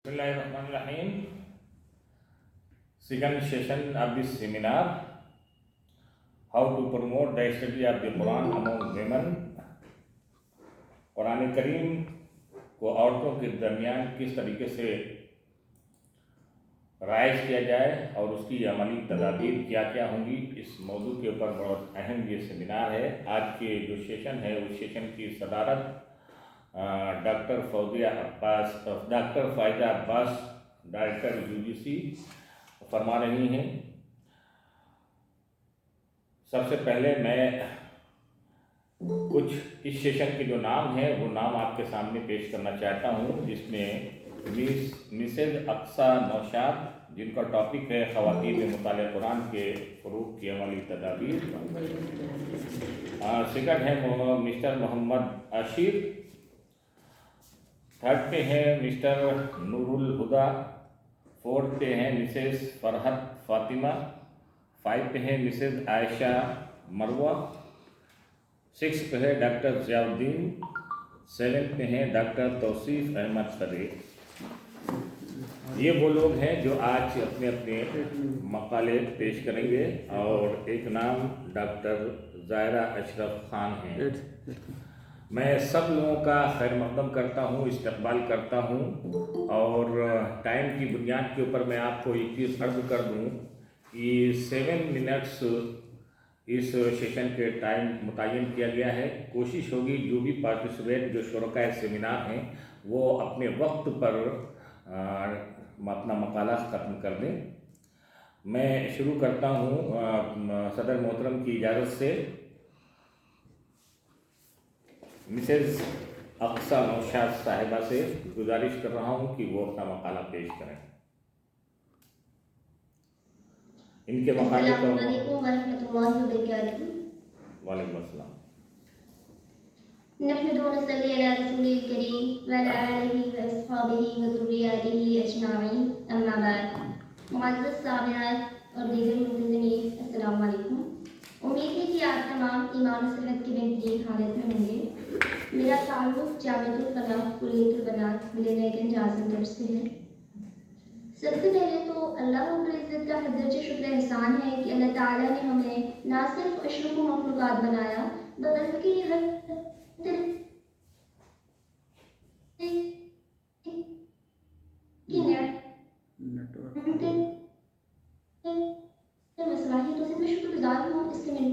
Bismillahirrahmanirrahim. Second session of this seminar, how to promote the study of the Quran among women. Quran करीम को औरतों के दरमियान किस तरीके से राइज किया जाए और उसकी अमली तदाबीर क्या क्या होंगी, इस मौजू के ऊपर बहुत अहम ये सेमिनार है। आज के जो सेशन है उस सेशन की सदारत doctor Faiza Abbas, director UGC फरमा रही हैं। सबसे पहले मैं कुछ इस सेशन के जो नाम हैं वो नाम आपके सामने पेश करना चाहता हूँ, जिसमें मिसेज अक्सा नौशाद, जिनका टॉपिक है ख़वातीन में मुताले कुरान के फ़रूग़ की अमली तदाबीर। सेकंड है मिस्टर मोहम्मद आशिर। थर्ड पे हैं मिस्टर नूरुल हुदा। फोर्थ पे हैं मिसेस फरहत फातिमा। 5 पे हैं मिसेस आयशा मरवा। 6 पे है डॉक्टर ज़ियाउद्दीन। 7 पे हैं डॉक्टर तौसीफ़ अहमद सदीक़। ये वो लोग हैं जो आज अपने अपने मकाले पेश करेंगे और एक नाम डॉक्टर ज़ाहिरा अशरफ खान हैं। मैं सब लोगों का खैर मक़दम करता हूँ, इस्तक़बाल करता हूँ और टाइम की बुनियाद के ऊपर मैं आपको एक चीज़ अर्ज़ कर दूँ कि 7 मिनट्स इस सेशन के टाइम मुतय्यन किया गया है। कोशिश होगी जो भी पार्टिसिपेंट जो शुरका सेमिनार हैं वो अपने वक्त पर अपना मकाला ख़त्म कर दें। मैं शुरू करता हूँ सदर मोहतरम की इजाज़त से। मिसेज़ अक्सा नौशाद साहिबा से गुजारिश कर रहा हूँ कि वो अपना मकाला पेश करें। इनके मकाले को वालेकुम अस्सलाम। नहमदुहु व नसल्ली अला रसूलिल करीम व अला आलिहि व अस्हाबिहि व ज़ुर्रिय्यतिहि अजमाईन, अम्मा बाद। मुअज़्ज़ज़ सामिआत और दीगर मुंतज़िमीन, अस्सलामु अलैकुम। उम्मीद है कि आप तमाम ईमान और सेहत की बेहतरीन हालत में होंगे। मेरा ताल्लुक़ जामिअतुल फ़लाह कुल्लियतुल बनात मिलेनियम आज़म तरफ से है। सबसे पहले तो अल्लाह रब्बुल इज़्ज़त का हज़रत शुक्र एहसान है कि अल्लाह ताला ने हमें ना सिर्फ अशरफ मखलूक़ात बनाया बल्कि हर मसलाहियतों से मैं शुक्रगुज़ार हूँ। इसके लिए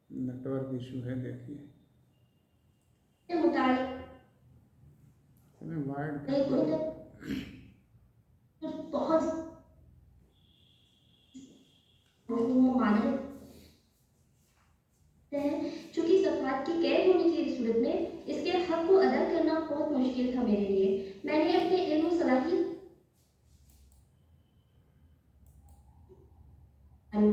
नेटवर्क इशू है, देखिए बहुत चूँकि ज़कात की कैद होने की सूरत में इसके हक़ को अदा करना बहुत मुश्किल था मेरे लिए। मैंने अपने इल्म और सलाहियत कल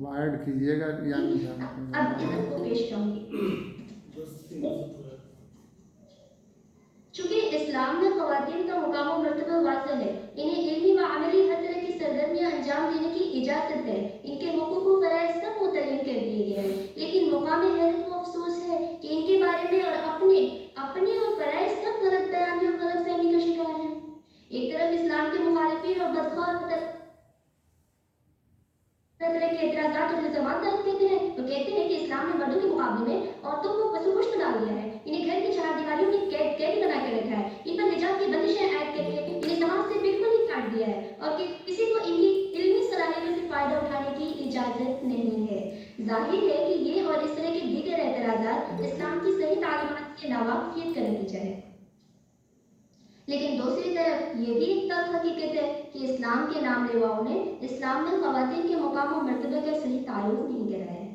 वायर्ड कीजिएगा या अब इधर को पेश करूँगी। चूँकि इस्लाम में ख़वातीन का मुकाम और मर्तबा वाज़ेह है, इन्हें इल्मी व अमली हर तरह की सरगर्मियाँ अंजाम देने की इजाज़त है। इनके हुकूक व फ़राइज़ सब मुतय्यन कर दिए गए हैं, लेकिन मुकाम हैरत व अफसोस है कि इनके बारे में और अपने और फ़राइज़ सब गलत बयानी और गलत फहमी का शिकार हैं। एक तरफ इस्लाम के मुखालिफिन और बदखौर तरह के एतराज़ात और इल्ज़ामात दायर करते हैं तो कहते हैं कि इस्लाम ने मर्दों के मुकाबले में औरतों को पसुपुष्ट बना दिया है, इन्हें घर की 4 दीवारों में कैद बना के रखा है, इन पर हिजाब की बंदिशें आयद करके इन्हें समाज से बिल्कुल ही काट दिया है और कि किसी को इनकी इल्मी सलाहियतों से फ़ायदा उठाने की इजाज़त नहीं है। जाहिर है कि ये और इस तरह के दीगर एतराज़ात इस्लाम की सही तालीमात के नावाकिफ़ियत का नतीजा है। लेकिन दूसरी तरफ ये भी एक तल्ख़ हकीकत है कि इस्लाम के नाम लेवाओं ने इस्लाम में ख़वातीन के मुकाम और मर्तबे का सही तारुफ़ नहीं कराया है।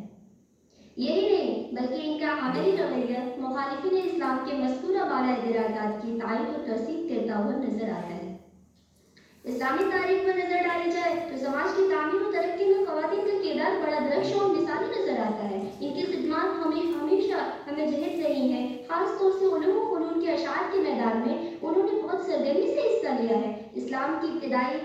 यही नहीं बल्कि इनका अमली रवैया मुखालिफिन इस्लाम के मज़कूरा वाला एतराज़ात की तायीद और तस्दीक़ करता हुआ नज़र आता है। इस्लामी तारीख़ पर नज़र डाली जाए तो समाज की तामीर और तरक्की में ख़वातीन का किरदार बड़ा दरख्श और मिसाली नज़र आता है। इनकी खिदमत हमेशा हमें जहद रही हैं, ख़ास तौर से उलूम व फ़नून के अशार के मैदान में उन्होंने बहुत सरगर्मी से हिस्सा लिया है। इस्लाम की इब्तदाई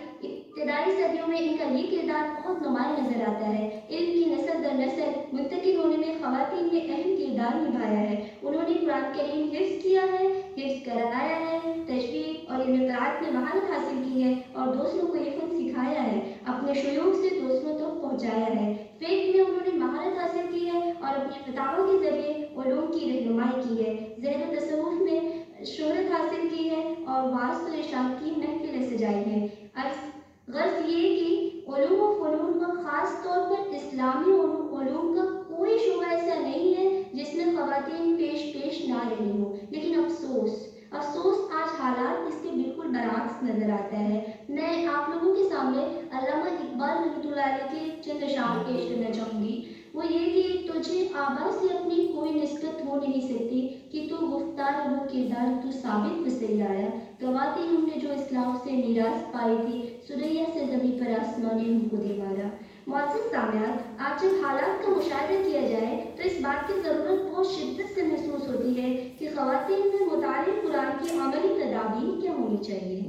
सदियों में इनका ये किरदार बहुत नुमाया नजर आता है। इल्म की नस्ल दर नस्ल मुंतकिल होने में ख़वातीन ने अहम किरदार निभाया है। उन्होंने कुरान करीम हिफ्ज़ किया है, हिफ्ज़ कराया है, तशरीह और इल्म क़िराअत में महारत हासिल की है और दूसरों को ये फ़न सिखाया है, अपने शयूख से दूसरों तक पहुँचाया है। फ़िक़्ह में उन्होंने महारत हासिल की है और अपने फतावा के ज़रिए उलूम की रहनुमाई की है। ज़हन व तसव्वुफ़ में शोहरत हासिल की है और वाइज़ व इरशाद की महफ़िलें सजाई हैं। गर्ज़ ये कि उलूम व फ़नून व ख़ास तौर पर इस्लामी उलूम का कोई शोबा ऐसा नहीं है जिसमें ख़वातीन पेश ना रही हो, लेकिन अफसोस आज हालात इसके बिल्कुल बरअक्स नजर आता है। मैं आप लोगों के सामने अल्लामा इकबाल रहमतुल्लाह अलैह के चंद अशार पेश करना चाहूँगी। वो ये कि तुझे आबा से अपनी कोई निस्बत हो नहीं सकती कि तू गुफ्तार वो किरदार तू साबित भी सही आया। गवाती हमने जो इस्लाम से मीरास पाई थी, सुरैया से ज़मीं पर आसमान ने हमको दीवारा। मुअज़्ज़िज़ सामियात, आज जब हालात का मुशाहिदा किया जाए तो इस बात की ज़रूरत बहुत शिद्दत से महसूस होती है कि ख़वातीन में मुतालिए कुरान की अमली तदाबीर क्या होनी चाहिए।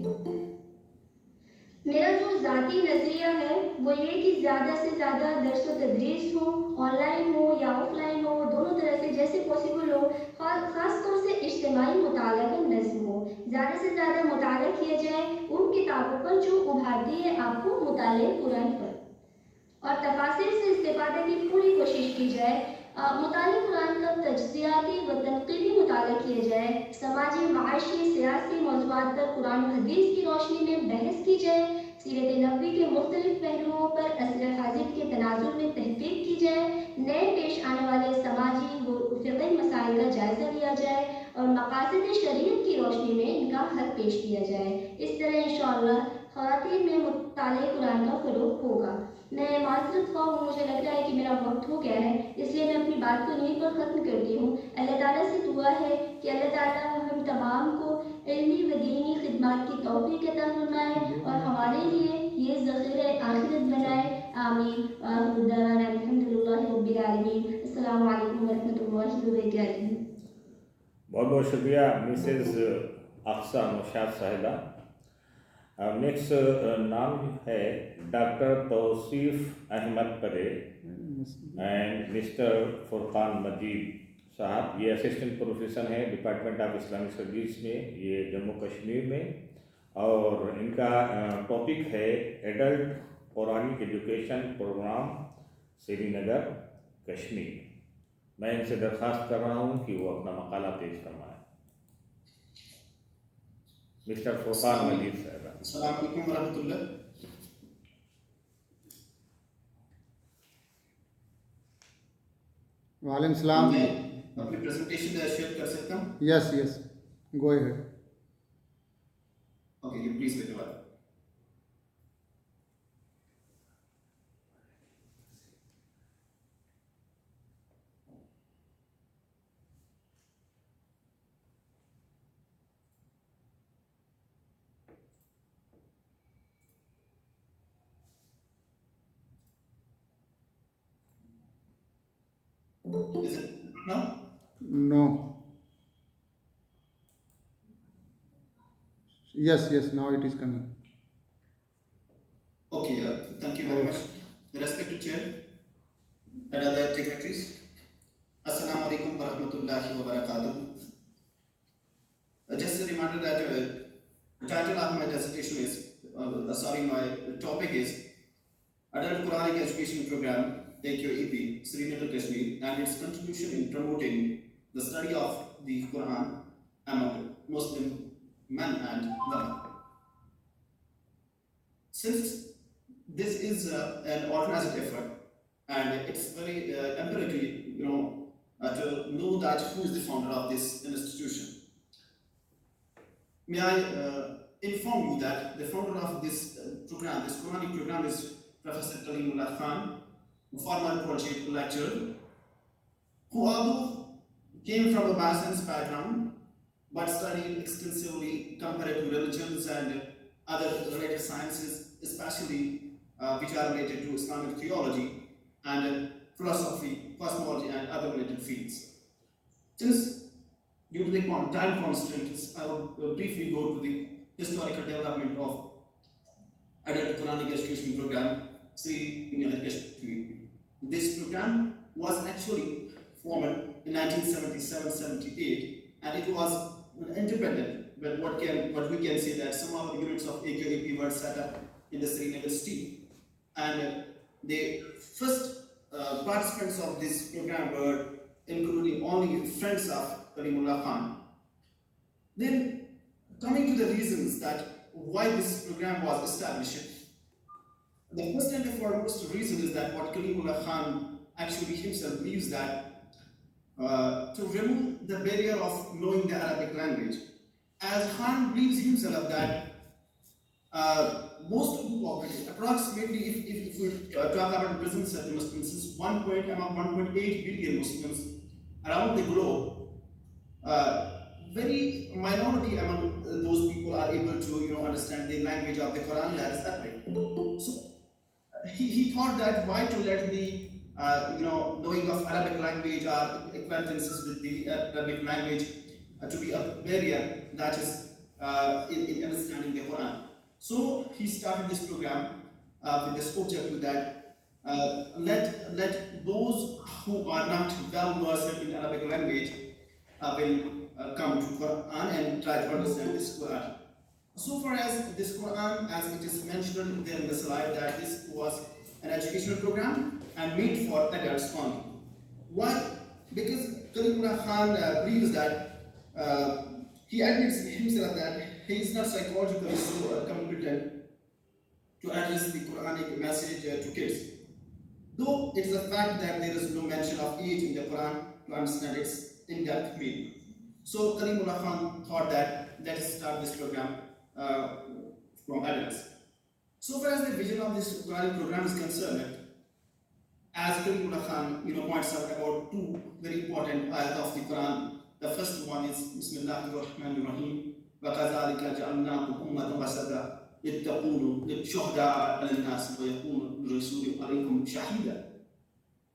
मेरा जो ज़ाती नज़रिया है वो ये कि ज़्यादा से ज़्यादा दर्स व तदरीस हो, ऑनलाइन हो या ऑफलाइन हो, दोनों तरह से जैसे पॉसिबल हो। ख़ास तौर से इज्तिमाई मुताला का नज़्म हो। ज़्यादा से ज़्यादा मुताला किया जाए उन किताबों पर जो उभारती है आपको मुताले कुरान पर, और तफासिर से इस्तेफादे की पूरी कोशिश की जाए। मुताले कुरान का तज्ज़ियाती व तनक़ीदी मुताला किया जाए। समाजी, माशी, सियासी मौज़ूआत पर कुरान व हदीस की रोशनी में बहस की जाए। सीरत नबवी के मुख्तलिफ पहलुओं पर असर हाजिर के तनाजुर में तहक़ीक़ की जाए। नए पेश आने वाले समाजी व फ़िक़ही मसाइल का जायज़ा लिया जाए और मक़ासिद शरीयत की रोशनी में इनका हल पेश किया जाए। इस तरह इंशाअल्लाह ख़वातीन में मुताले कुरान का फ़रोग़ होगा। मैं माज़रत ख़्वाह हूँ, मुझे लग रहा है कि मेरा वक्त हो गया है, इसलिए मैं अपनी बात को यहीं पर ख़त्म करती हूँ। अल्लाह ताला से दुआ है कि अल्लाह ताला हम तमाम को इल्मी व दीनी खिदमत की तौफ़ीक़ अता फरमाए और हमारे लिए ये ज़ख़ीरे आखिरत बनाए। आमीन। आखिरु दअवाना अल्हम्दुलिल्लाहि रब्बिल आलमीन। अस्सलामु अलैकुम व रहमतुल्लाहि व बरकातुहू। बहुत बहुत शुक्रिया मिसेज़ अक्सा नौशाद साहिबा। नेक्स्ट नाम है डॉक्टर तौसीफ़ अहमद परे एंड मिस्टर फुरकान मजीद साहब। ये असिस्टेंट प्रोफेसर हैं डिपार्टमेंट ऑफ इस्लामिक स्टडीज़ में, ये जम्मू कश्मीर में, और इनका टॉपिक है adult Quranic education programme Srinagar Kashmir. मैं इनसे दरख्वास्त कर रहा हूँ कि वो अपना मकाला पेश करवाएं। मिस्टर फुरकान मजीद साहब। अस्सलाम वालेकुम वरहमतुल्लाह। वालेकुम सलाम। मैं अपनी प्रेजेंटेशन शेयर कर सकता हूँ? Yes yes, go ahead. Okay, you please wait a while. Is it now? No. Yes, now it is coming. Okay, thank you very much. Respected Chair and other dignitaries, Assalamu alaikum wa rahmatullahi wa barakatuh. Just a reminder that the title of my dissertation is, my topic is Adult Quranic Education Program, KANCQS, Srinagar, Kashmir, and its contribution in promoting the study of the Quran among Muslim men and women. Since this is an organized effort, and it's very empirically, to know that who is the founder of this institution. May I inform you that the founder of this program, this Quranic program, is Professor Kalimullah Khan, a former collegiate lecturer, who although came from a Muslim background, but studied extensively comparative religions and other related sciences, especially which are related to Islamic theology and philosophy, cosmology, and other related fields. Since due to the time constraints, I will briefly go to the historical development of adult Quranic education program. This program was actually formed in 1977-78, and it was independent. But what we can say that some of the units of AQAP were set up in the Srinagar state, and the first participants of this program were including only friends of Karimullah Khan. Then, coming to the reasons that why this program was established, the first and the foremost reason is that what Karimullah Khan actually himself believes that to remove the barrier of knowing the Arabic language, as Khan believes himself that most of the population, approximately, if we talk about the presence of the Muslims, among 1.8 billion Muslims around the globe, very minority among those people are able to understand the language of the Quran, that is Arabic. So he thought that why to let the knowing of Arabic language or acquaintances with the Arabic language to be a barrier that is in understanding the Quran. So he started this program with this objective that let those who are not well versed in Arabic language will come to Quran and try to understand this Quran. So far as this Quran, as it is mentioned there in the slide, that this was an educational program and made for adults only. Why? Because Karimullah Khan believes that he admits himself that he is not psychologically so competent to address the Quranic message to kids. Though it is a fact that there is no mention of age in the Quran to understand its in-depth meaning. So Karimullah Khan thought that let us start this program from adults. So far as the vision of this Quranic program is concerned, as Karimullah Khan points out about two very important ayat of the Quran. The first one is Bismillahir Rahmanir Rahim. وَكَذَلِكَ جَعَلْنَاكُمْ أُمَّةً وَسَطًا لِتَكُونُوا شُهَدَاءَ عَلَى النَّاسِ وَيَكُونَ الرَّسُولُ عَلَيْكُمْ شَهِيدًا.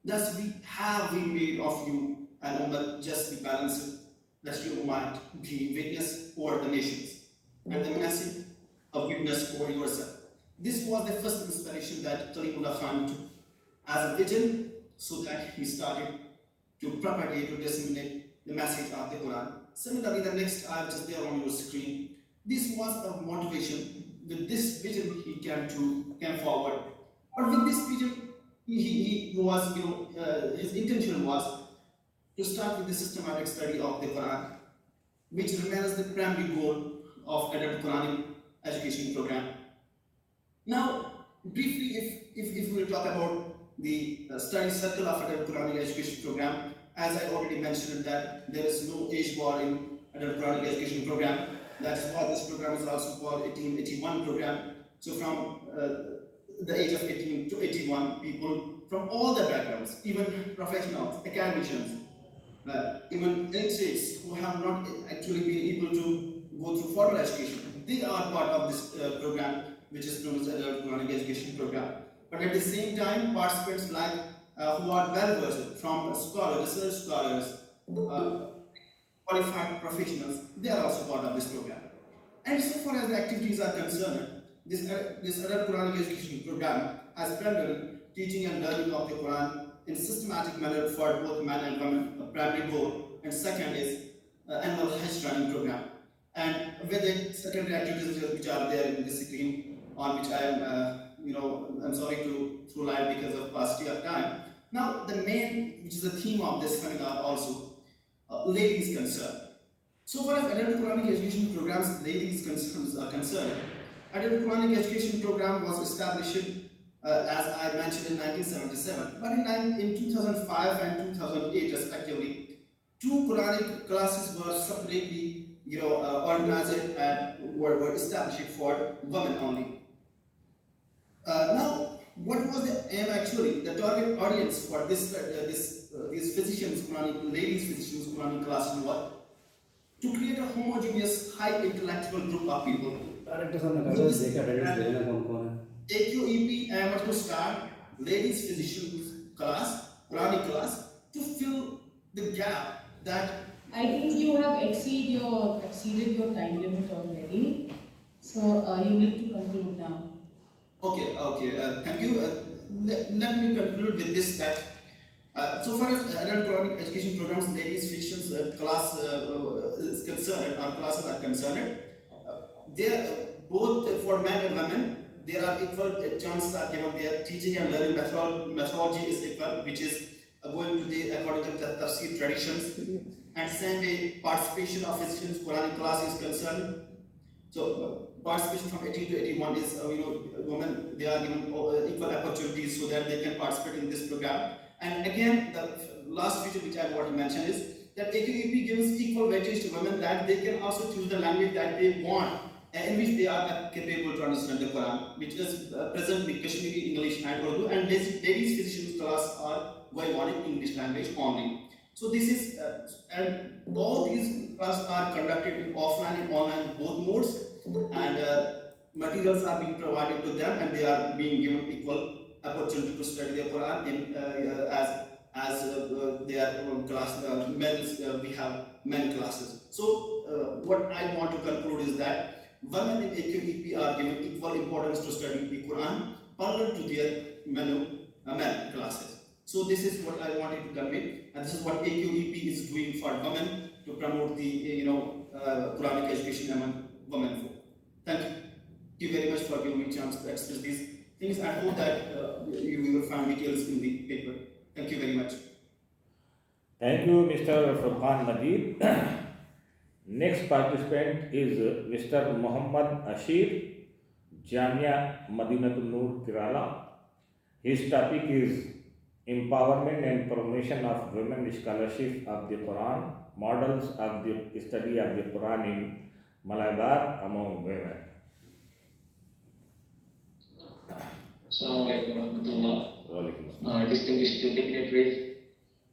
Thus we made of you an ummah justly balanced, that you might be witness over the nations, and the message of witness over yourself. This was the first inspiration that Karimullah Khan took as a vision, so that he started to propagate, to disseminate the message of the Quran. Similarly, the next ayat is there on your screen. This was a motivation. With this vision, he came forward. But with this vision, he was, his intention was to start with the systematic study of the Quran, which remains the primary goal of adult Quranic education program. Now, briefly, if we talk about the study circle of adult Quranic education program, as I already mentioned that there is no age bar in adult Quranic education program. That's why this program is also called 1881 program. So from the age of 18 to 81, people from all the backgrounds, even professionals, academicians, even illiterates who have not actually been able to go through formal education, they are part of this program, which is known as adult Quranic education program. But at the same time, participants like who are well versed, from scholars, research scholars, qualified professionals, they are also part of this program. And so far as the activities are concerned, this adult Quranic education program has primarily teaching and learning of the Quran in systematic manner for both men and women, a primary goal, and second is annual Hajj training program. And with the secondary activities which are there in the screen, on which I am, I'm sorry to throw light because of paucity of time. Now, the main, which is the theme of this seminar also, ladies concerned. So far as adult Quranic education programs, ladies concerns are concerned, adult Quranic education program was established, as I mentioned, in 1977. But in 2005 and 2008, respectively, two Quranic classes were separately, organized and were established for women only. Now, what was the aim actually? The target audience for these physicians, Quranic ladies physicians, Quranic class was to create a homogeneous, high intellectual group of people. AQEP aimed to start ladies physicians class, Quranic class, to fill the gap that I think you have exceeded your time limit already. So you need to conclude now. Okay, thank you. Let me conclude with this that so far as adult Quranic education programs, ladies fictions class is concerned, or classes are concerned, they are both for men and women. There are equal chances are given. Their teaching and learning methodology is equal, which is going to the according to the tafsir traditions, and same way participation of students Quranic class is concerned. So participation from 18 to 81 is women, they are given equal opportunities so that they can participate in this program. And again, the last feature which I want to mention is that AQEP gives equal weightage to women, that they can also choose the language that they want and in which they are capable to understand the Quran, which is present in Kashmiri, English and Urdu, and ladies physicians class are going on in English language only. So this is, and all these classes are conducted in offline and online both modes, and materials are being provided to them, and they are being given equal opportunity to study the Quran in as their class. We have many classes. So what I want to conclude is that women in AQEP are given equal importance to studying the Quran parallel to their men classes. So this is what I wanted to convey, and this is what AQEP is doing for women to promote the Quranic education among women. Thank you very much for giving me a chance to express these things. I hope that you will find details in the paper. Thank you very much. Thank you, Mr. Furqan Majid. Next participant is Mr. Muhammad Ashir, Jamia Madinatul Noor, Kerala. His topic is Empowerment and Promotion of Women Scholarship of the Quran, Models of the Study of the Quran in Malabar among Women. Assalamualaikum warahmatullah. Distinguished dignitaries,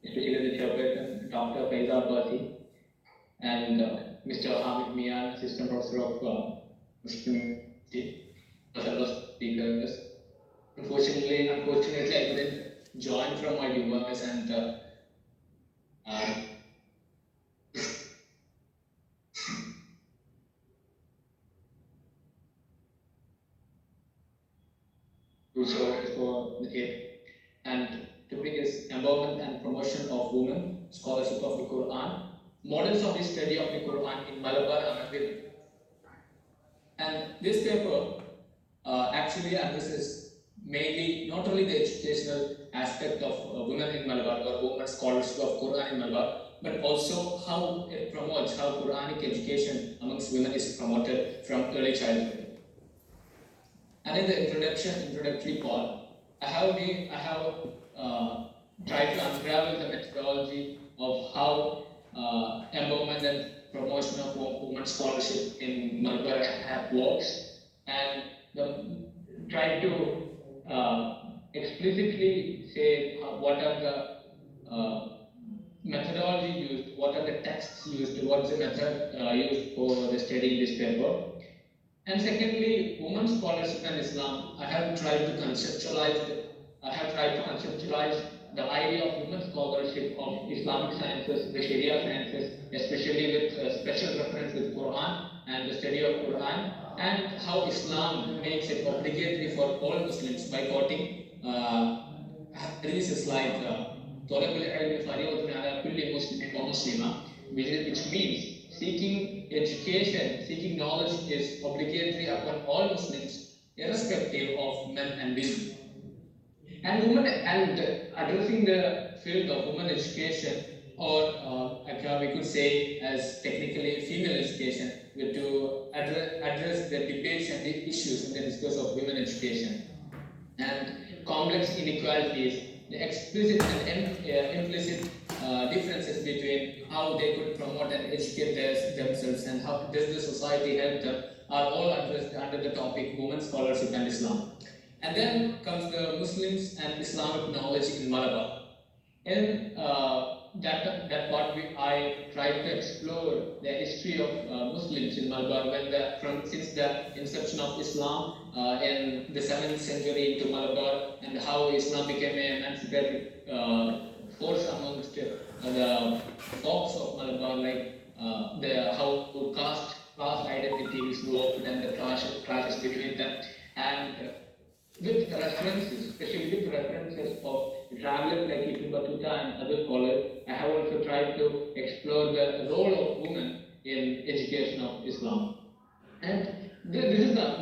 especially the Chairperson, Dr. Faiza Abbasi, and Mr. Hamid Miyan, Assistant Professor of Muslim fellow speakers. Unfortunately, I couldn't join from my device, and for it. And topic is empowerment and promotion of women, scholarship of the Quran, models of the study of the Quran in Malabar among women. And this paper actually addresses mainly not only the educational aspect of women in Malabar or women scholarship of Quran in Malabar, but also how it promotes, how Quranic education amongst women is promoted from early childhood. And in the introductory part, I have tried to unravel the methodology of how empowerment and promotion of women's scholarship in Malabar works, and try to explicitly say what are the methodology used, what are the texts used, what's the method used for the study in this paper. And secondly, women's scholarship and Islam. I have tried to conceptualize the idea of women's scholarship of Islamic sciences, the Sharia sciences, especially with special reference with Quran and the study of Quran, and how Islam makes it obligatory for all Muslims by quoting hadiths like "Talabul ilmi fariidatun ala kulli muslimin wa muslima," which means seeking education, seeking knowledge is obligatory upon all Muslims, irrespective of men and women. And addressing the field of women education, or we could say as technically female education, to address the debates and the issues in the discourse of women education, and complex inequalities, the explicit and implicit differences between how they could promote and educate themselves and how does the society help them, are all addressed under the topic women's scholarship and Islam. And then comes the Muslims and Islamic knowledge in Malabar. In that part, I tried to explore the history of Muslims in Malabar since the inception of Islam in the 7th century into Malabar, and how Islam became an emancipated force amongst the folks of Malabar, like how class identity is worked and the clashes between them. And with references, especially with references of travelers like Ibn Battuta and other scholars, I have also tried to explore the role of women in education of Islam. And this is the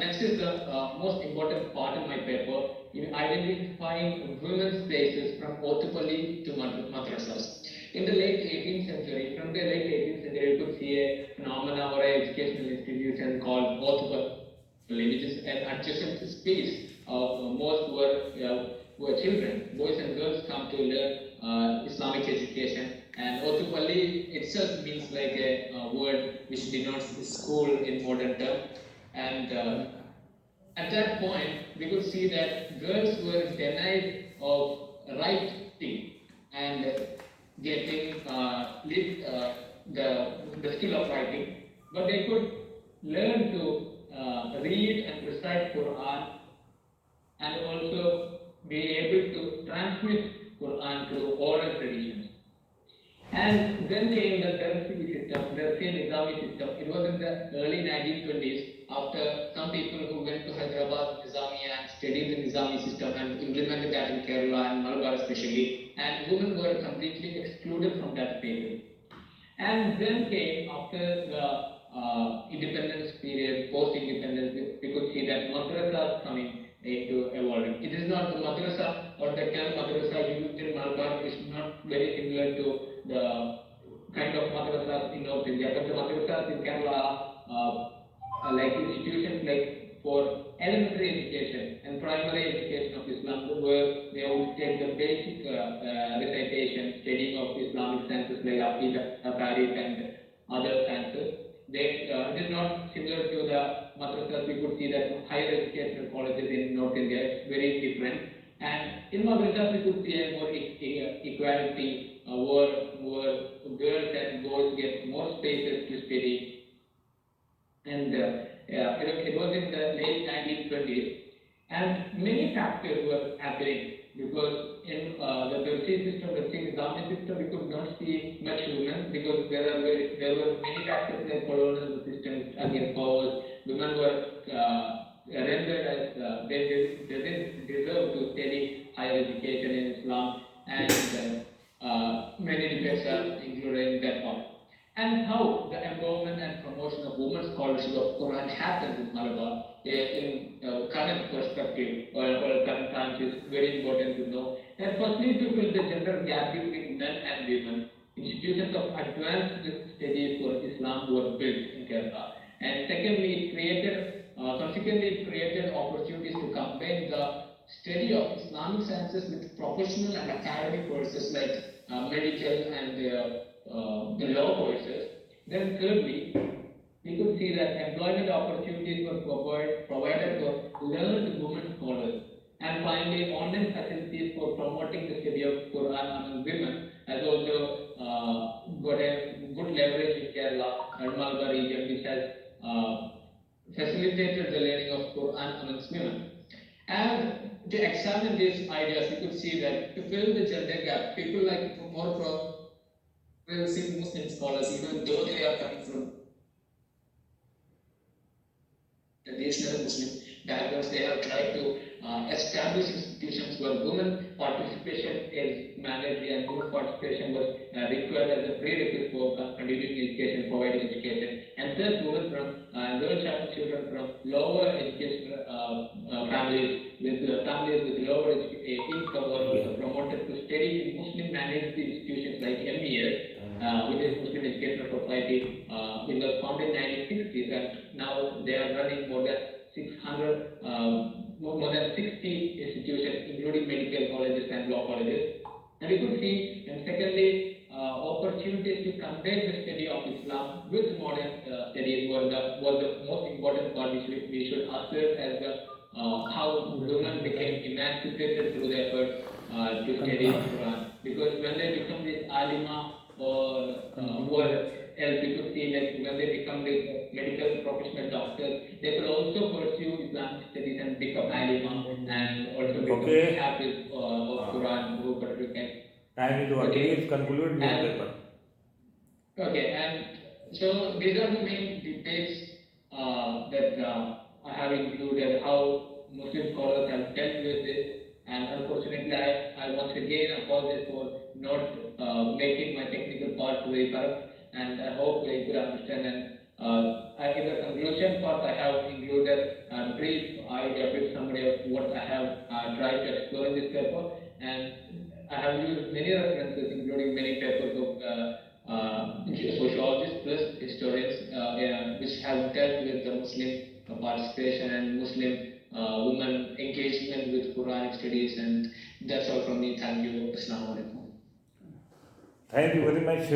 most important part of my paper, in identifying women's places from Othupalli to madrasas. In the late 18th century, from the late 18th century, you could see a phenomenon or an educational institution called Othupalli, which is an adjacent space of most who are children. Boys and girls come to learn Islamic education. And Othupalli itself means like a word which denotes school in modern term. And at that point, we could see that girls were denied of writing and getting the skill of writing, but they could learn to read and recite Quran and also be able to transmit Quran through oral traditions. And then came the Darsi system, Darsi and Nizami system. It was in the early 1920s, after some people who went to Hyderabad Nizami and studied the Nizami system and implemented that in Kerala and Malabar especially, and women were completely excluded from that space. And then came, after the independence period, post-independence, we could see that madrasas coming into evolving. It is not the madrasa or the term madrasa used in Malabar is not very similar to the kind of madrasas in North India, but the madrasas in Kerala like institutions like for elementary education and primary education of Islam, where they would take the basic recitation, studying of Islamic sciences like Aqidah, Tariq and other sciences. It is not similar to the madrasas. We could see that higher educational colleges in North India is very different. And in madrasas we could see a more equality, where girls and boys get more spaces to study. And it was in the late 1920s, and many factors were happening, because in the Darsi system, the Nizami system, we could not see much women, because there were many factors like colonial resistance against powers. Women were rendered as they didn't deserve to study higher education in Islam, and many debates are included in that part. And how the empowerment and promotion of women's scholarship of Quran happens in Malabar in current perspective or current times is very important to know. And firstly, to fill the gender gap between men and women, institutions of advanced studies for Islam were built in Kerala. And secondly, it created opportunities to combine the study of Islamic sciences with professional and academic courses like medical and the law courses. Then thirdly, we could see that employment opportunities were provided for learned women scholars. And finally, online facilities for promoting the study of Quran among women has also got a good leverage in Kerala and Malabar region, which has facilitated the learning of Quran amongst women. And to examine these ideas, we could see that to fill the gender gap, people like more progressive Muslim scholars, even though they are coming from traditional Muslim backgrounds, they have tried to establish institutions where women participation is managed and women participation was required as a prerequisite for continuing education, providing education. And third, women from girl child children from lower educational families with lower income were promoted to study in Muslim managed institutions like MES, which is Muslim Educational Society. It was founded in 1960s, and now they are running more than 60 institutions, including medical colleges and law colleges. And we could see, and secondly, opportunities to combine the study of Islam with modern studies was the most important part which we should assert as how women became emancipated through the efforts to study Quran. Because when they become this alima or else we could see that when they become the medical professional doctors, they could also pursue Islamic studies and become alima and also become hafiz of Quran. Time is over. Okay. Please conclude your And- paper. Okay, and so these are the main debates that I have included, how Muslim scholars have dealt with it, and unfortunately I once again apologize for not making my technical part very correct, and I hope you could understand. And in the conclusion part, I have included a brief idea with summary of what I have tried to explore in this paper, and I have used many references, including many papers of sociologists plus historians, which have dealt with the Muslim participation and Muslim women engagement with Quranic studies. And that's all from me. Thank you. Assalamu alaikum. Thank you very much,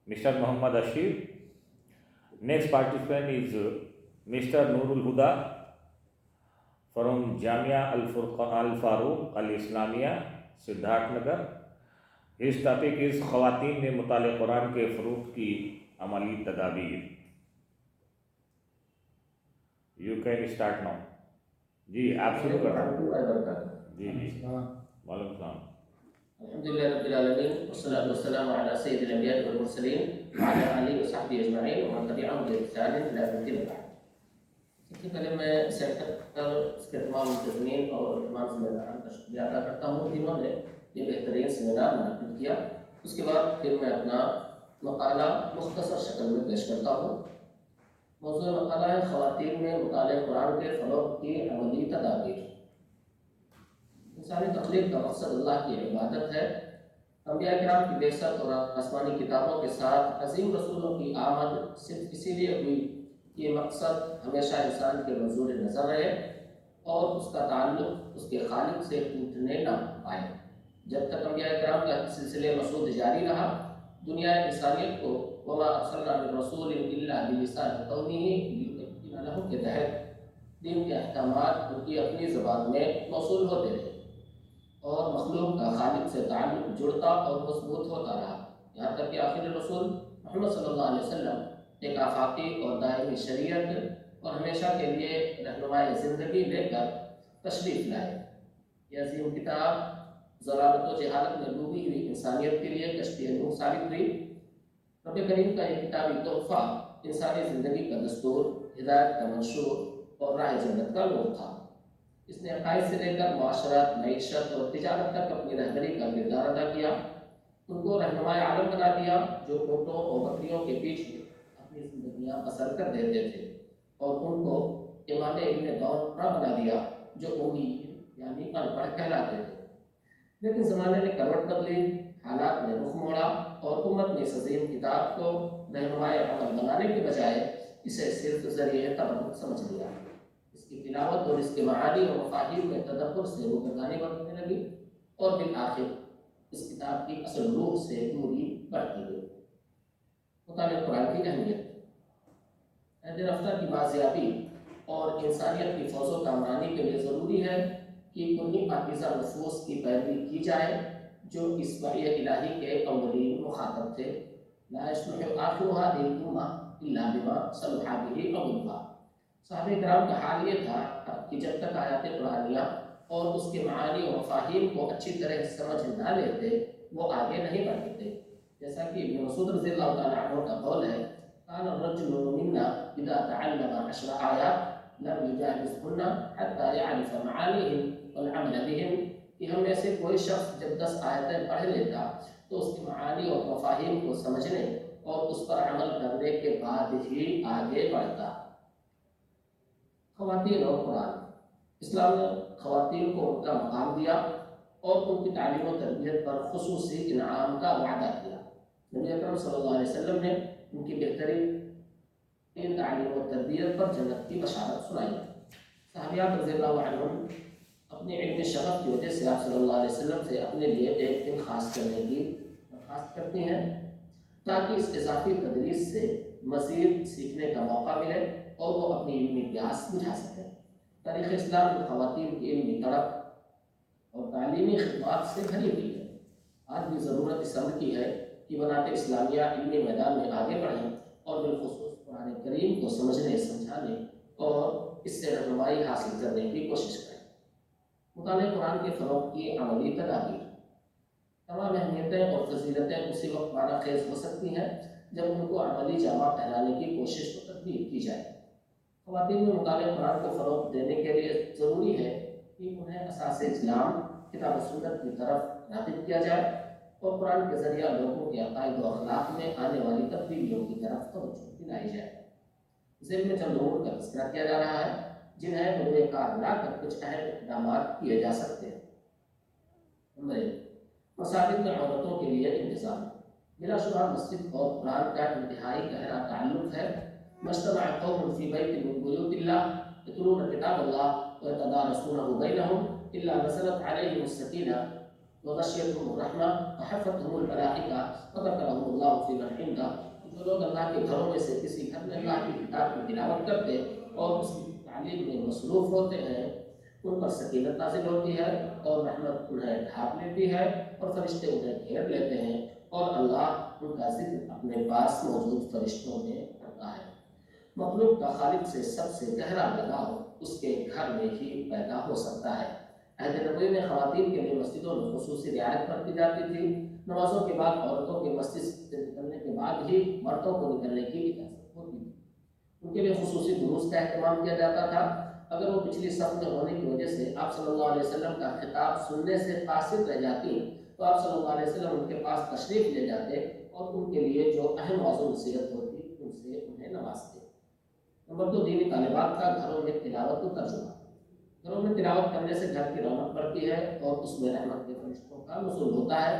Mr. Muhammad Ashir. Next participant is Mr. Nurul Huda from Jamia Al Faruq Al Islamia, Siddharth Nagar. His topic is خواتین میں مطالعہ قرآن کے فروغ کی عملی تدابیر. You can start now. جی آپ شروع کر رہے ہیں. جی جی وعلیکم السلام. الحمد لله رب العالمين والصلاة والسلام على سيد الأنبياء والمرسلين وعلى آله وصحبه أجمعين ومن تبعهم بإحسان إلى يوم الدين. سب سے پہلے میں سینٹر اس کے تمام منتظمین اور تمام ذمہ داران کا شکریہ ادا کرتا ہوں جنہوں نے یہ بہترین سیمینار منعقد کیا. اس کے بعد پھر میں اپنا مقالہ مختصر شکل میں پیش کرتا ہوں. موضوع مقالہ ہے خواتین میں مطالعہ قرآن کے فروغ کی عملی تدابیر. انسانی تخلیق کا مقصد اللہ کی عبادت ہے. انبیاء کرام کی بعثت اور آسمانی کتابوں کے ساتھ عظیم رسولوں کی آمد صرف اسی لیے ہوئی کہ یہ مقصد ہمیشہ انسان کے منظور نظر رہے اور اس کا تعلق اس کے خالق سے ٹوٹنے نہ پائے. جب تک انبیاء کرام کا سلسلہ مسعود جاری رہا، دنیا انسانیت کو وما ارسلنا من رسول الا بلسان قومه ليبين لهم کے تحت دین کے احکامات ان کی اپنی زبان میں موصول ہوتے رہے اور مخلوق کا خالق سے تعلق جڑتا اور مضبوط ہوتا رہا، یہاں تک کہ آخر رسول محمد صلی اللہ علیہ وسلم ایک آفاقی اور دائمی شریعت اور ہمیشہ کے لیے رہنمائی زندگی لے کر تشریف لائے. یہ عظیم کتاب ضلالت و جہالت میں ڈوبی ہوئی انسانیت کے لیے کشتی نور ثابت ہوئی. رب کریم کا یہ کتابی تحفہ انسانی زندگی کا دستور، ہدایت کا منشور اور راہ جنت کا نور تھا. اس نے عقائد سے لے کر معاشرت، معیشت اور تجارت تک اپنی رہبری کا کردار ادا کیا. ان کو رہنماء عالم بنا دیا جو اونٹوں اور بکریوں کے پیچھے اپنی زندگیاں بسر کر دیتے تھے، اور ان کو امام ابن دورہ بنا دیا جو امی یعنی ان پڑھ کہلاتے تھے. لیکن زمانے نے کروٹ بدلی، حالات نے رخ موڑا اور امت نے اس عظیم کتاب کو رہنماء عمل بنانے کے بجائے اسے صرف ذریعہ تبرک سمجھ لیا. اس کی تلاوت اور اس کے معانی اور مفاہیم میں تدبر سے روگردانی برتنے لگی اور بالآخر اس کتاب کی اصل روح سے دوری بڑھتی گئی. مطالعہ قرآن کی اہمیت. عہد رفتہ کی بازیابی اور انسانیت کی فوز و کامرانی کے لیے ضروری ہے کہ انہی پاکیزہ نفوس کی پیروی کی جائے جو اس وحی الہی کے اولین مخاطب تھے. لا يصلح آخر هذه الأمة إلا بما صلح به أولها. صحابہ کرام کا حال یہ تھا کہ جب تک آیات قرآنیہ اور اس کے معانی و مفاہیم کو اچھی طرح سمجھ نہ لیتے وہ آگے نہیں بڑھتے تھے. جیسا کہ ابن مسعود رضی اللہ تعالیٰ عنہ کا قول ہے، كان الرجل منا إذا تعلم 10 آيات لم يجاوزهن حتى يعرف معانيهن والعمل بهم. کہ ہم میں سے کوئی شخص جب 10 آیتیں پڑھ لیتا تو اس کی معانی اور مفاہیم کو سمجھنے اور اس پر عمل کرنے کے بعد ہی آگے بڑھتا. خواتین اور قرآن. اسلام نے خواتین کو ان کا مقام دیا اور ان کی تعلیم و تربیت پر خصوصی انعام کا وعدہ کیا. نبی اکرم صلی اللہ علیہ وسلم نے ان کی بہترین تعلیم و تربیت پر جنت کی بشارت سنائی. صحابیات رضی اللہ عنہم اپنے علم شغف کی وجہ سے آپ صلی اللہ علیہ وسلم سے اپنے لیے ایک دن خاص کرنے کی درخواست کرتی ہیں تاکہ اس اضافی تدریس سے مزید سیکھنے کا موقع ملے اور وہ اپنی علمی پیاس بجھا سکیں. تاریخ اسلام میں خواتین کی علمی تڑپ اور تعلیمی خدمات سے بھری ہوئی ہے. آج بھی ضرورت اس امر کی ہے کہ بنات اسلامیہ علمی میدان میں آگے بڑھیں اور بالخصوص قرآن کریم کو سمجھنے، سمجھانے اور اس سے رہنمائی حاصل کرنے کی کوشش کریں. مطالعہ قرآن کے فروغ کی عملی تدابیر. تمام اہمیتیں اور فضیلتیں اسی وقت معنی خیز ہو سکتی ہیں جب ان کو عملی جامہ پہنانے کی کوشش و تدبیر کی جائے۔ خواتین میں مطالعہ قرآن کو فروغ دینے کے لیے ضروری ہے کہ انہیں اساس اسلام کتاب و سنت کی طرف راغب کیا جائے اور قرآن کے ذریعہ لوگوں کے عقائد و اخلاق میں آنے والی تبدیلیوں کی طرف توجہ دلائی جائے۔ ذیل میں چند امور کا تذکرہ کیا جا رہا ہے جنہیں بروئے کار لا کر کچھ اہم اقدامات کیے جا سکتے ہیں۔ نمبر 1، مساجد میں عورتوں کے لیے انتظام۔ بلا شبہ مسجد اور قرآن کا انتہائی گہرا تعلق ہے۔ مجتمع قوم فی بیت من بیوت اللہ یتلون کتاب اللہ ویتدارسونہ بینہم الا نزلت علیہم السکینہ وغشیتہم الرحمہ وحفتہم الملائکہ وذکرہم اللہ فی من عنده۔ جو لوگ اللہ کے گھروں میں سے کسی گھر میں اللہ کی کتاب کی تلاوت کرتے اور اس کی تعلیم میں مصروف ہوتے ہیں ان پر سکینت نازل ہوتی ہے اور رحمت انہیں ڈھانپ لیتی ہے اور فرشتے انہیں گھیر لیتے ہیں اور اللہ ان کا ذکر اپنے پاس موجود فرشتوں میں کرتا ہے۔ مخلوق کا خالق سے سب سے گہرا لگاؤ اس کے گھر میں ہی پیدا ہو سکتا ہے۔ عہد نبوی میں خواتین کے لیے مسجدوں میں خصوصی رعایت برتی جاتی تھی۔ نمازوں کے بعد عورتوں کے مسجد سے نکلنے کے بعد ہی مردوں کو نکلنے کی اجازت ہوتی تھی۔ ان کے لیے خصوصی دروس کا اہتمام کیا جاتا تھا۔ اگر وہ پچھلی صف میں ہونے کی وجہ سے آپ صلی اللہ علیہ وسلم کا خطاب سننے سے قاصر رہ جاتی تو آپ صلی اللہ علیہ وسلم ان کے پاس تشریف لے جاتے اور ان کے لیے جو اہم موضوع نصیحت ہوتی ان سے انہیں نوازتے۔ نمبر 2، دینی طالبات کا گھروں میں تلاوت و ترجمہ۔ گھروں میں تلاوت کرنے سے گھر کی رونق بڑھتی ہے اور اس میں رحمت کے فرشتوں کا نزول ہوتا ہے۔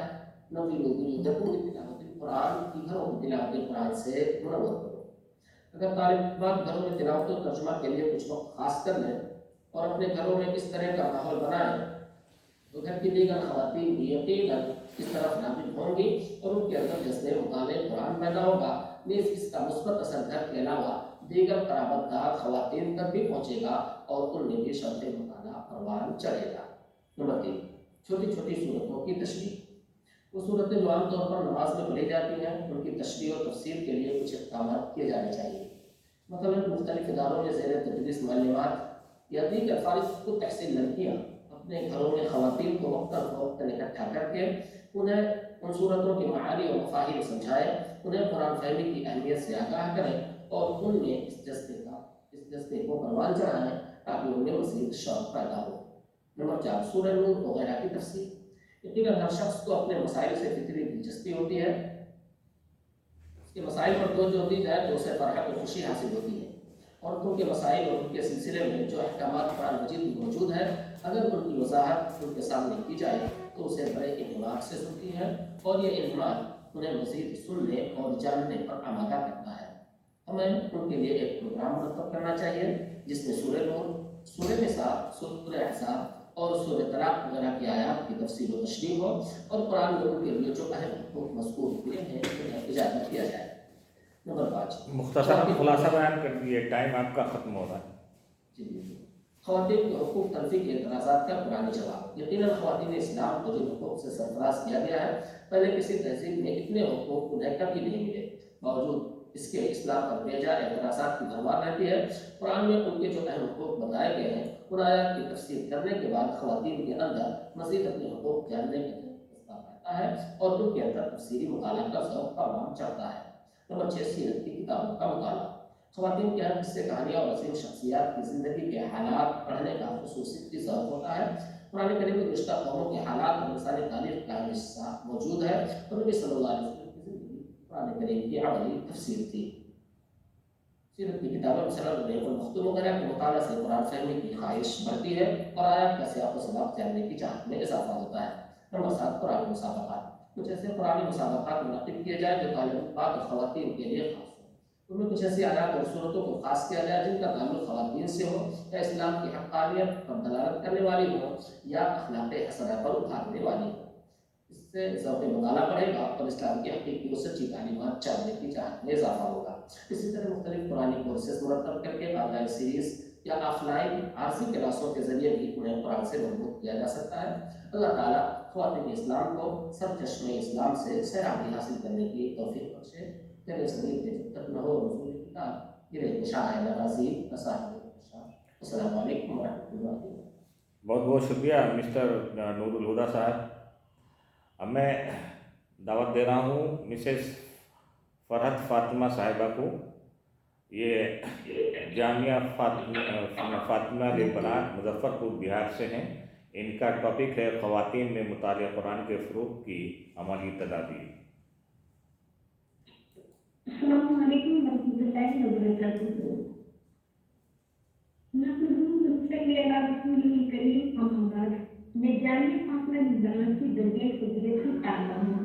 نبی لوگوں کی تلاوت قرآن کی گھروں کی تلاوت قرآن سے منور کرو۔ اگر طالبات گھروں میں تلاوت و ترجمہ کے لیے کچھ وقت خاص کر لیں اور اپنے گھروں میں اس طرح کا ماحول بنائیں تو گھر کی دیگر خواتین بھی یقیناً اس طرف راغب ہوں گی اور ان کے اندر جذبے مطالعہ قرآن پیدا ہوگا۔ نیز اس کا مثبت اثر گھر کے علاوہ دیگر قرابت دار خواتین تک بھی پہنچے گا اور ان میں بھی شوق مطالعہ پروان چڑھے گا۔ نمبر 3، چھوٹی چھوٹی صورتوں کی تشریح۔ وہ صورتیں جو عام طور پر نماز میں پڑھی جاتی ہیں ان کی تشریح اور تفسیر کے لیے کچھ اقدامات کیے جانے چاہیے۔ مثلاً مختلف اداروں میں زیر تدریس معلمات یا دیگر فارغ التحصیل لڑکیاں اپنے گھروں میں خواتین کو وقتاً فوقتاً اکٹھا کر کے انہیں ان صورتوں کے معانی اور مفاہیم سمجھائیں، انہیں قرآن فہمی کی اہمیت سے آگاہ کریں اور ان میں اس جذبے کو پروان چڑھائیں تاکہ ان میں مزید شوق پیدا ہو۔ نمبر 4، سورہ نور وغیرہ کی تفسیر۔ یقیناً ہر شخص کو اپنے مسائل سے فطری دلچسپی ہوتی ہے۔ اس کے مسائل پر توجہ دی جائے تو اسے فرحت و خوشی حاصل ہوتی ہے۔ عورتوں کے مسائل اور ان کے سلسلے میں جو احکامات قرآن مجید میں موجود ہیں اگر ان کی وضاحت ان کے سامنے کی جائے تو اسے بڑے انہماک سے سنتی ہے اور یہ انہماک انہیں مزید سننے اور جاننے پر آمادہ کرتا ہے۔ ہمیں ان کے لیے ایک پروگرام مرتب کرنا چاہیے جس میں سورہ نور، سورہ نساء، سورہ احزاب اور سورہ طلاق وغیرہ کی آیات کی تفصیل و تشریح ہو اور قرآن میں ان کے لیے جو اہم حقوق مذکور ہوئے ہیں انہیں اجازت کیا جائے۔ نمبر 5، مختصر خلاصہ بیان کر دیے، ٹائم آپ کا ختم ہو رہا ہے۔ جی، خواتین کے حقوق تلفی کے اعتراضات کا قرآنی جواب۔ یقیناً خواتین اسلام کو جن حقوق سے سرفراز کیا گیا ہے پہلے کسی تہذیب میں اتنے حقوق انہیں کبھی نہیں ملے، باوجود اس کے اسلام پر بیجا اعتراضات کی بھرمار رہتی ہے۔ قرآن میں ان کے جو اہم حقوق بتائے گئے ہیں ان آیات کی تفسیر کرنے کے بعد خواتین کے اندر مزید اپنے حقوق جاننے کا جذبہ رہتا ہے اور ان کے اندر تفسیری مطالعہ کا ذوق پروان چڑھتا ہے۔ نمبر 6، سیرت کی کتابوں کا مطالعہ۔ خواتین کے اہم قصے کہانیاں اور عظیم شخصیات کی زندگی کے حالات پڑھنے کا خصوصی ذوق ہوتا ہے۔ قرآن کریم میں گزشتہ قوموں کے حالات اور انسانی تاریخ کا حصہ موجود ہے اور نبی صلی اللہ علیہ وسلم کی زندگی قرآن کریم کی عملی تفسیر تھی۔ سیرت کی کتابیں مثلاً ریح المختوم وغیرہ کے مطالعہ سے قرآن فہمی کی خواہش بڑھتی ہے اور آیات کا سیاق و سباق جاننے کی چاہت میں اضافہ ہوتا ہے۔ نمبر 7، قرآن مسابقات۔ کچھ ایسے قرآنی مسابقات منعقد کیے جائیں جو طالبات اور خواتین کے لیے خاص ہوں۔ ان میں کچھ ایسی آیات اور صورتوں کو خاص کیا جائے جن کا تعلق خواتین سے ہو یا اسلام کی حقانیت پر دلالت کرنے والی ہو یا اخلاق حسنہ پر ابھارنے والی ہو۔ اس سے ذوق مطالعہ بڑھے گا اور اسلام کی حقیقی و سچی تعلیمات جاننے کی چاہت میں اضافہ ہوگا۔ اسی طرح مختلف قرآنی کورسز مرتب کر کے آن لائن سیریز یا آف لائن عارضی کلاسوں کے ذریعے بھی انہیں قرآن سے مربوط کیا جا سکتا ہے۔ اللہ تعالیٰ خواتین اسلام کو سرچشمہ اسلام سے سیرابی حاصل کرنے کی توفیق بخشے۔ السلام علیکم ورحمۃ اللہ۔ بہت بہت شکریہ مسٹر نور الہدا صاحب، اب میں دعوت دے رہا ہوں مسز فرحت فاطمہ صاحبہ کو. یہ جامعہ فاطمہ للبنات مظفر پور بہار سے ہیں. ان کا ٹاپک ہے خواتین میں مطالعہ قرآن کے فروغ کی عملی تدابیر. السلام علیکم ورحمۃ اللہ وبرکاتہ. میں جامعہ فاطمہ للبنات کی درجہ خدیت کی طالبہ ہوں.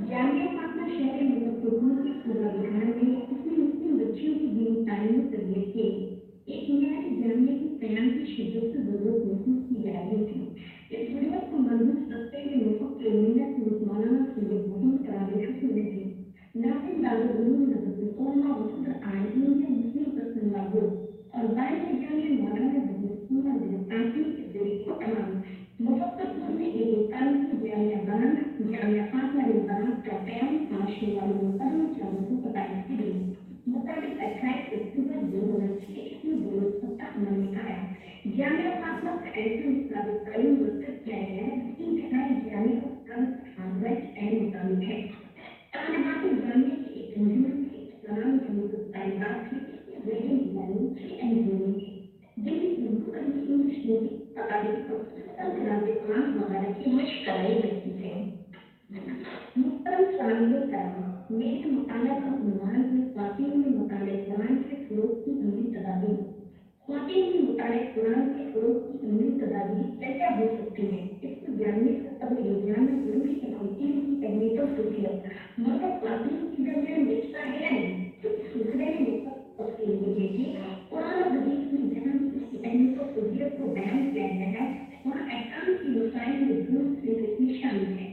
جامعہ فاطمہ شہر مظفرپور کی صوبہ بہار میں اپنی مسلم بچیوں کی دینی تعلیم و تربیت کے ایک معیاری جامعہ کے قیام کی شدت سے ضرورت محسوس کی جا رہی تھی. اس ضرورت کو ملحوظ رکھتے ہوئے مفکر ملت مولانا سید محمد قرار حسن نے بھی ناصر دارالعلوم نظرالعلماء و صدر عالمین مسلم پرسن لاگو اور باعث جامعہ مولانا بہت کے ذریعے تمام مفکر میں ایک تعلیم جامعہ بنانا جامعہ فاطمہ للبنات کا قیام معاشرے والے محترم چاروں کو بتانے کے لیے مطابق 28 اکتوبر 2006 میں 2017 عمل میں آیا. جامعہ فاطمہ کا ایسا نصاب تعلیم مرکز کیا گیا ہے جس کی انتہائی جامعہ حاضرت اہم مطابق ہے. طالبات جامعہ کی ایک تنظیم کی اسلام جمہوریت طالبات کی ریڈنگ ڈیزائننگ کی انجینئرنگ کی جن کی اردو ادبی انگلش میں تقاریب قرآن وغیرہ کی مشق کرائی جاتی ہے. محترم سامعین کرام، میرے مطالعہ کا عنوان ہے خواتین میں مطالعہ قرآن کے فروغ کی عملی تدابیر. خواتین میں مطالعہ قرآن کے فروغ کی عملی تدابیر کیا کیا ہو سکتی ہیں؟ اس کو جاننے سے قبل یہ جاننا ضروری ہے کہ خواتین کی اہمیت و فضیلت مطلب خواتین کے درمیان رشتہ ہے یا نہیں. اس سلسلے میں تفصیل یہ ہے کہ قرآن اور حدیث میں جہاں اس کی اہمیت و فضیلت کو بیان کیا گیا ہے وہاں احکام کی وسائل میں درست سے رسمی شامل ہے.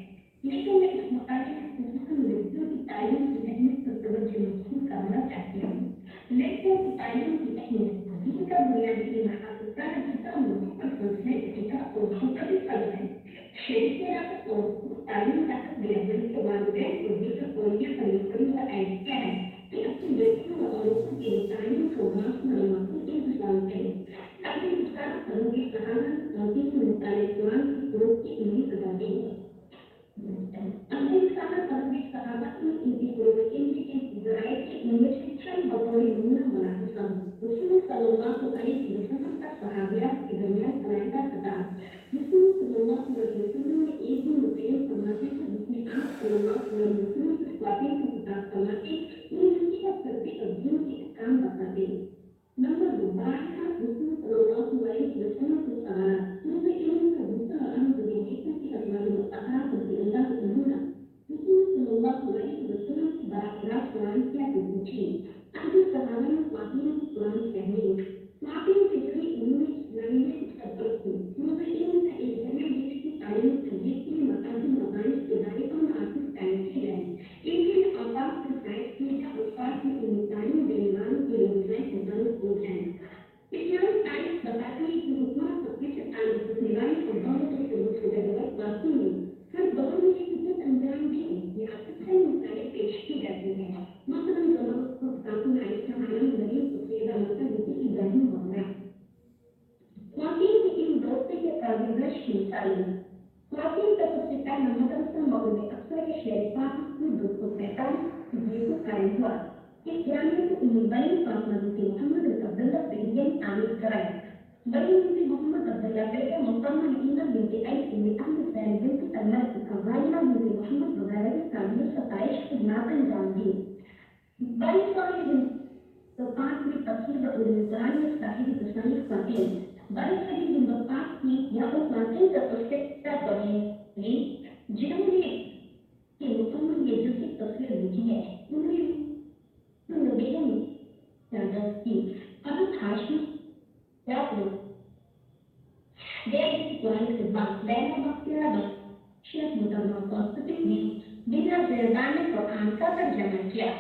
لیکن میں اس مقابلے میں خصوصاً لڑکیوں کی تعلیم کی اہمیت پر توجہ مبذول کرنا چاہتی ہوں. لڑکیوں کی تعلیم کی اہمیت جن کا بنیادی محاذ مکمل سلسلے اتفاق اور مختلف فرض ہے. شریعت اور تعلیم کا برابری کے والدین کو دیکھ کوئی خریداری کا عائد کیا ہے کہ اپنی لڑکیوں اور عورتوں کے تعلیم کو معلومات کی انتظام کریں. اپنے انسان کروں کے کہاں خواتین میں مطالعہ قرآن کی فروغ کی عملی تدابیر ہے. اپنے انسان کروں کے صحابہ میں ان کی پروتین کے ذرائع کی ان میں سے چند بطور نمونہ مناسب ہوں. رسول صلی اللہ علیہ وسلم کا صحابیات کے درمیان علیحدہ خطاب. رسول صلی اللہ علیہ وسلم نے ایک دن متعین فرماتے ہیں جس میں آپ صلی اللہ علیہ وسلم کی خواتین کو خطاب فرماتے انہیں نصیحت کرتے اور دین کے احکام بتاتے. نمبر 2 براہ راست رسول صلی اللہ علیہ وسلم کے سوالات. مجھے علم کا دوسرا اہم ذریعہ جتنا کہ ازواج مطہرات رضی اللہ عنہا رسول صلی اللہ علیہ وسلم سے براہ راست قرآن کیا تو پوچھیں. آگے صحابہ نے خواتین کو قرآن پڑھنے خواتین کے ذریعے علوم اسلامی میں سرپرست ہوئی. مجھے علم کا ایک ذریعہ جس کی تعلیم تربیت کے لیے مقاصد مباحث ادارے اور مناسب قائم کیے جائیں. ان کے اوقات کے سائز کی یا اوقات میں علمی تعلیم دینے کے روزائیں مدرس ہو جائیں. اسلامی تاریخ بتاتی ہے کہ حکومت سبھی سے تعلق رکھنے اور دولت و فروغ سے ضرورت واقعی میں ہر دور میں یہ خدمت انجام دی یہاں تک سے مثالیں پیش کی جاتی ہیں. مثلاً ضرورت کو خاتون عائشہ عالم نبی سیدہ مسجد ابراہیم وغیرہ. خواتین کے ان دوستے کے قابل رشک مثالیں. خواتین کا سب سے پہلا مدرسہ مغرب اکثر شہر پاک میں 245 کو قائم ہوا. اس جامعے کو بنی فاطمہ بنت محمد عبداللہ بیگم تعمیر کرائی. بنی بنت محمد عبداللہ بیگم محترمہ نعیمہ بنت عیس بنت احمد سعید بنت الملک غالبہ بنت محمد وغیرہ کے قابل ستائش خدمات انجام دی. بنی صالح بن پاک میں تفسیر و علم قرآن میں صاحب تصانیف خواتین. بنی صالح بن پاک کی یا وہ خواتین کا پرسپیکٹا پڑھیں جنہوں نے کہ مکمل یہ جزئی تفسیر لکھی ہے. انہیں بیگم سردست کی ابو ہاشمی یاقوب دیگر قرآن خدمات لینا بختیار شیخ محترمہ قاسطی نے بنا زیردان قرآن کا ترجمہ کیا.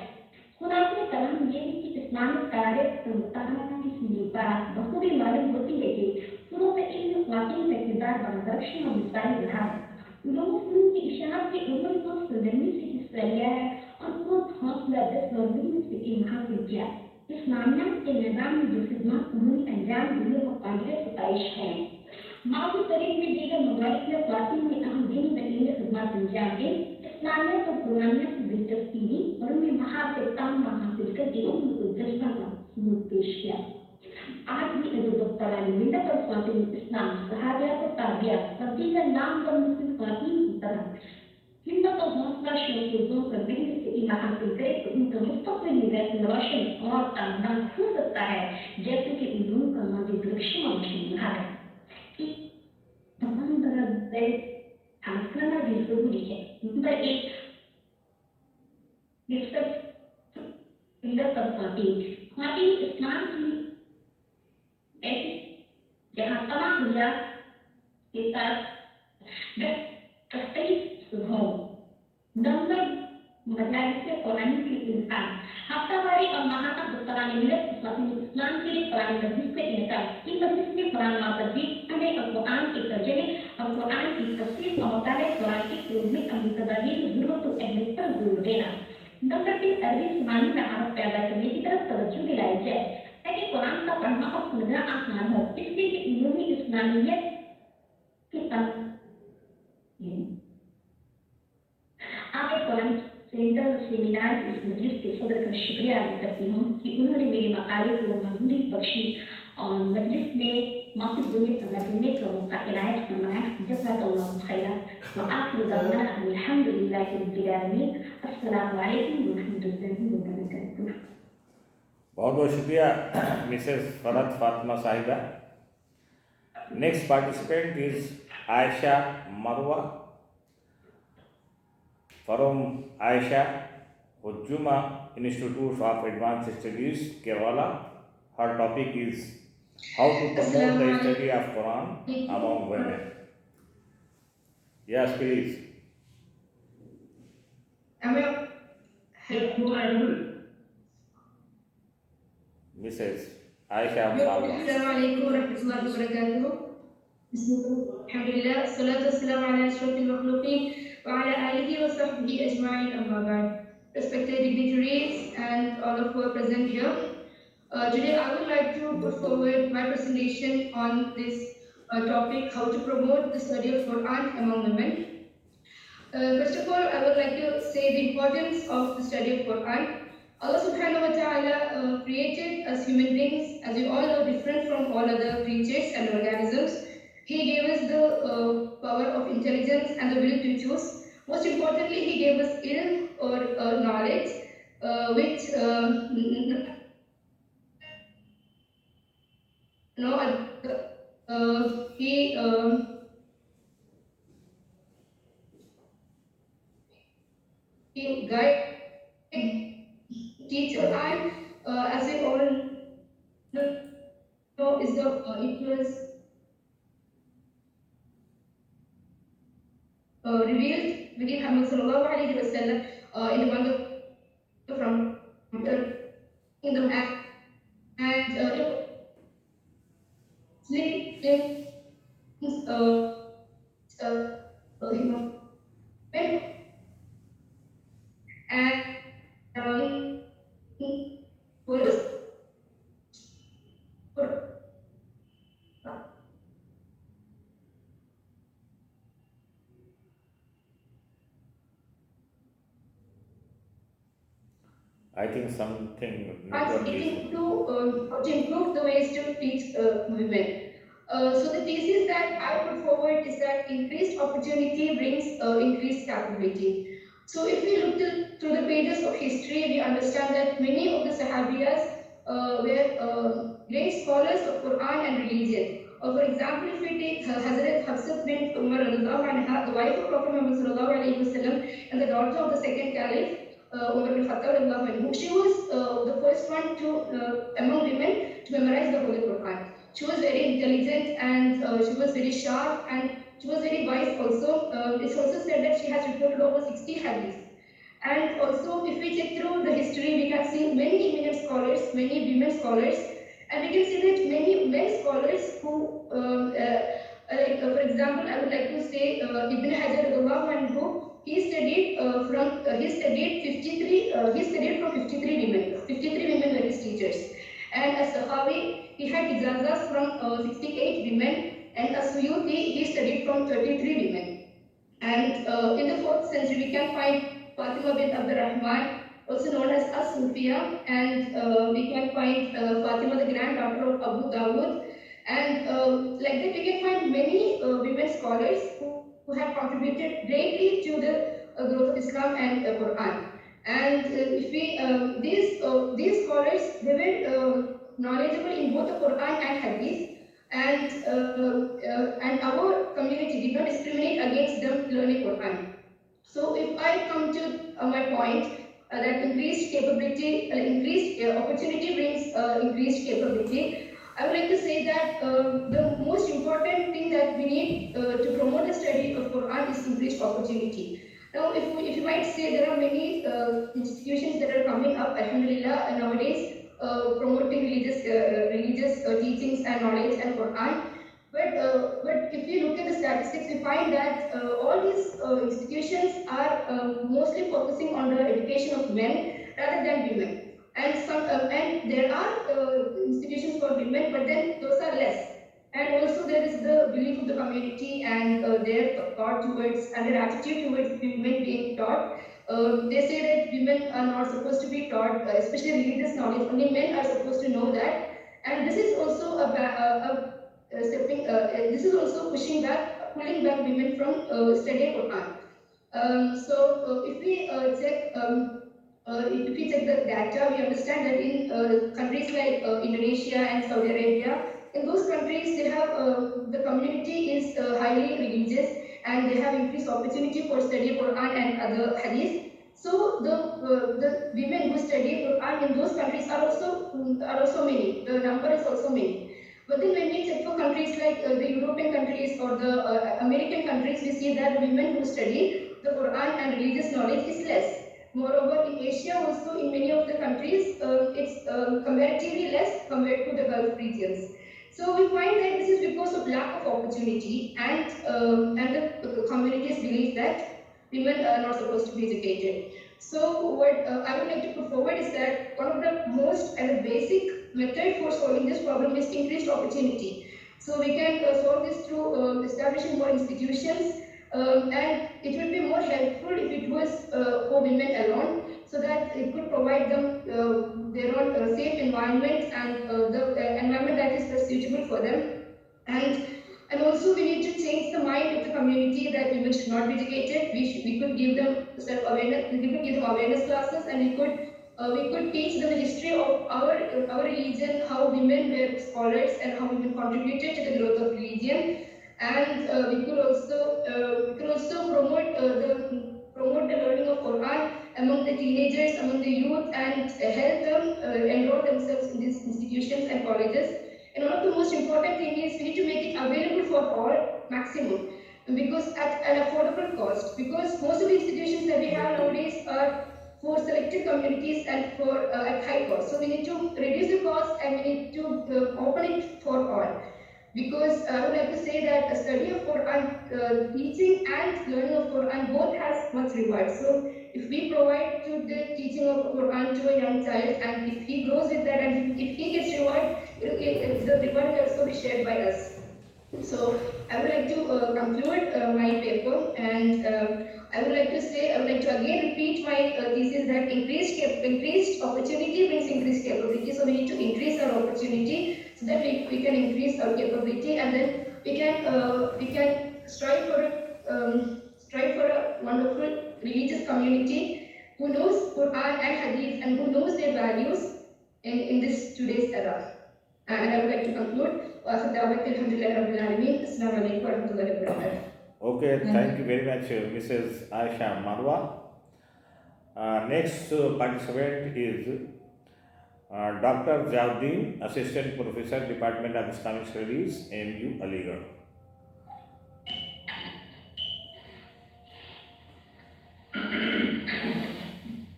خدا کے کلام یہ ہے کہ اسلامک تاریخ سے مطالعہ کی یہ بات بخوبی معلوم ہوتی ہے کہ فروغ علم خواتین کا کردار بردرشن اور مثالی رہا ہے. لوگوں نے کی اشاعت کے عمر کو سرگرمی سے حصہ لیا ہے اور خود حوصلہ دست اور ذہن سے علم حاصل کیا. اسلامیات کے میدان میں جو خدمات انہوں نے انجام دیے وہ قابل ستائش ہیں. معروف طریق میں دیگر रोशनी ख्वातीन ने अहम दीनी नकीले खिदमत अंजाम दी, इस्लामियत और कुरानियत की दिलचस्पी ली और उन्हें महारत ताम हासिल करके उनको जज्बा का सबूत पेश किया। आज भी अजब मिल्लत और ख्वातीन इस्लाम सहाबियात और ताबियात और दीगर नामवर मुस्लिम ख्वातीन की तरह हिम्मत और हौसला शौक कर मेहनत से इल्म हासिल करे तो उनका मुस्तकबिल वैसे रोशन और तामदार हो सकता है जैसे कि उलूम का माजी दृश्य रोशन रहा है। तमाम तरह से आसना भी जरूरी है। नंबर 1 डिस्कस हिम्मत और ख्वातीन इस्लाम की ऐसी जहाँ तमाम दुनिया के साथ हो नंबर मजालिस कुरानी के इंसान हफ्तावारी और माहाना दुस्तरानी मिलत इस्लाम के लिए कुरान मजलिस में इनकार इन मजलिस में कुरान मातबीक हमें और कुरान के तर्जुमे और कुरान की तफसीर और मुताले कुरान की फरोग में अमली तदाबीर ज़रूरत और अहमियत पर जोर देना। नंबर 3 अरबी ज़बानी महारत पैदा करने की तरफ तवज्जो दिलाई जाए ताकि कुरान का पढ़ना और समझना आसान हो, इसलिए कि उलूम इस्लामियत के साथ आप एक कुरान सेंटर सेमिनार इस मजलिस के सदर का शुक्रिया अदा करती हूँ कि उन्होंने मेरे मकाले को मंजूरी बख्शी और मजलिस में मौक़िफ़ देने का मौका इनायत फरमाया। जज़ाकल्लाहु खैरन व आखिर दअवाना अल्हम्दुलिल्लाहि रब्बिल आलमीन। अस्सलामु अलैकुम व रहमतुल्लाहि व बरकातुहू। बहुत बहुत शुक्रिया मिसेस फरहत फातिमा साहिबा। नेक्स्ट पार्टिसिपेंट इज आयशा मरवा from Aisha Hujjuma Institute of Advanced Studies, Kerala. Her topic is how to promote the study of Quran among women. Yes, please. Mrs. Aisha Mrwa. Assalamualaikum warahmatullahi wabarakatuh. Alhamdulillah, salatu wassalamu ala ashrafil makhluqin wa ala alihi wa sahbihi ajma'in, amma ba'd. Respected dignitaries and all of who are present here, today I would like to put forward my presentation on this topic, how to promote the study of Quran among women. First of all, I would like to say the importance of the study of Quran. Allah subhanahu wa ta'ala created us human beings, as you all know, different from all other creatures and organisms. He gave us the power of intelligence and the will to choose. Most importantly, He gave us ilm or knowledge, which He guided teacher, and as we all know, is the it was revealed within Hamid sallallahu alaihi wasallam in the month of from the kingdom and I think something to improve the ways to teach women. So the thesis that I put forward is that increased opportunity brings increased capability. So if we look through the pages of history, we understand that many of the Sahabiyas were great scholars of Quran and religion. For example, if we take Hazrat Hafsat bint Umar radiallahu anha, the wife of Prophet Muhammad sallallahu alaihi wasallam and the daughter of the second caliph, Umar bin Khattab radiallahu anhu, she was the first one to among women to memorize the Holy Quran. She was very intelligent and she was very sharp and she was very wise also. It's also said that she has reported over 60 hadiths. And also, if we check through the history, we can see many eminent scholars, many women scholars, and we can see that many men scholars who, for example, I would like to say Ibn Hajar radiallahu anhu, he studied from 53 women. 53 women were his teachers. And as Sahawi, he had ijazas from 68 women, and a Suyuti, he studied from 33 women. And in the 4th century, we can find Fatima bint Abdurrahman, also known as As-Sufia, and we can find Fatima, the granddaughter of Abu Dawud. And like that, we can find many women scholars who have contributed greatly to the growth of Islam and Quran. And if we these scholars, they were knowledgeable in both the Quran and Hadith, and our community did not discriminate against them learning Quran. So if I come to my point that increased capability, increased opportunity brings increased capability, I would like to say that the most important thing that we need to promote the study of Quran is increased opportunity. Now, if you might say, there are many institutions that are coming up, alhamdulillah, nowadays, promoting religious teachings and knowledge and Quran. But if you look at the statistics, we find that all these institutions are mostly focusing on the education of men rather than women. And there are institutions for women, but then those are less. And also there is the belief of the community and their thought towards and their attitude towards women being taught. They say that women are not supposed to be taught, especially religious knowledge. Only men are supposed to know that. And this is also this is also pulling back women from studying Quran. So if we check the data, we understand that in countries like Indonesia and Saudi Arabia, in those countries, they have the community is highly religious, and they have increased opportunity for study Quran and other hadith. So the women who study Quran in those countries are also many. The number is also many. But then when we check for countries like the European countries or the American countries, we see that women who study the Quran and religious knowledge is less. Moreover, in Asia also, in many of the countries, it's comparatively less compared to the Gulf regions. So we find that this is because of lack of opportunity, and the community's belief that women are not supposed to be educated. So what I would like to put forward is that one of the most and the basic method for solving this problem is increased opportunity. So we can solve this through establishing more institutions, and it will be more helpful if it was for women alone, so that it could provide them their own safe environment and the environment that is suitable for them. And also we need to change the mind of the community that women should not be educated. We could give them self-awareness, we could give them awareness classes, and we could teach them the history of our religion, how women were scholars and how women contributed to the growth of religion. And we could also promote the learning of Quran among the teenagers, among the youth, and help them enroll themselves in these institutions and colleges. And one of the most important thing is we need to make it available for all maximum, because at an affordable cost. Because most of the institutions that we have nowadays are for selected communities and for at high cost. So we need to reduce the cost and we need to open it for all. Because I would like to say that a study of Quran, teaching and learning of Quran both has much reward. So if we provide to the teaching of Quran to a young child, and if he grows with that and if he gets reward, the reward will also be shared by us. So I would like to conclude my paper, and I would like to again repeat my thesis that increased opportunity brings increased capability. So we need to increase our opportunity so that we can increase our capability, and then we can strive for a wonderful religious community who knows Quran and Hadith and who knows their values in this today's era. And I would like to conclude. Okay, thank you very much, Mrs. Aisha Marwa. Next participant is Dr. Jauddin, Assistant Professor, Department of Islamic Studies, AMU, Aligarh.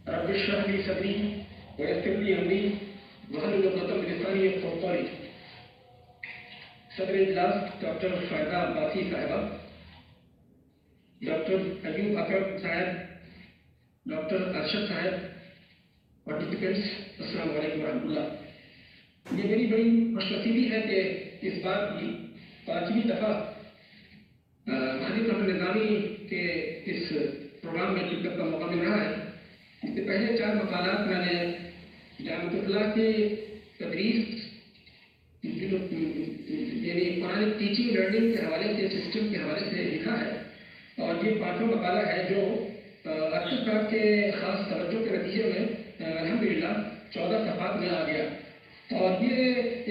رب اشرح لي صدري ويسر لي امري واحلل عقدة من لساني يفقهوا قولي. صدر اجلاس ڈاکٹر فائزہ عباسی صاحبہ، ڈاکٹر ایوب اکرم صاحب، ڈاکٹر ارشد صاحب، پارٹیسپینٹس، السلام علیکم ورحمۃ اللہ۔ یہ میری بڑی خوش نصیبی ہے کہ اس بار کی 5वीं दफ़ा हामिद निज़ामी के इस प्रोग्राम में शिरकत का मौका मिल रहा है। इससे पहले 4 मकालात मैंने जामिया के तदरीस यानी कुरान टीचिंग लर्निंग के हवाले से, सिस्टम के हवाले से लिखा है, और ये 5वां मकाला है जो अरशद साहब के ख़ास तवज्जो के नतीजे में अल्हम्दुलिल्लाह 14 सफ़हात में आ गया। और ये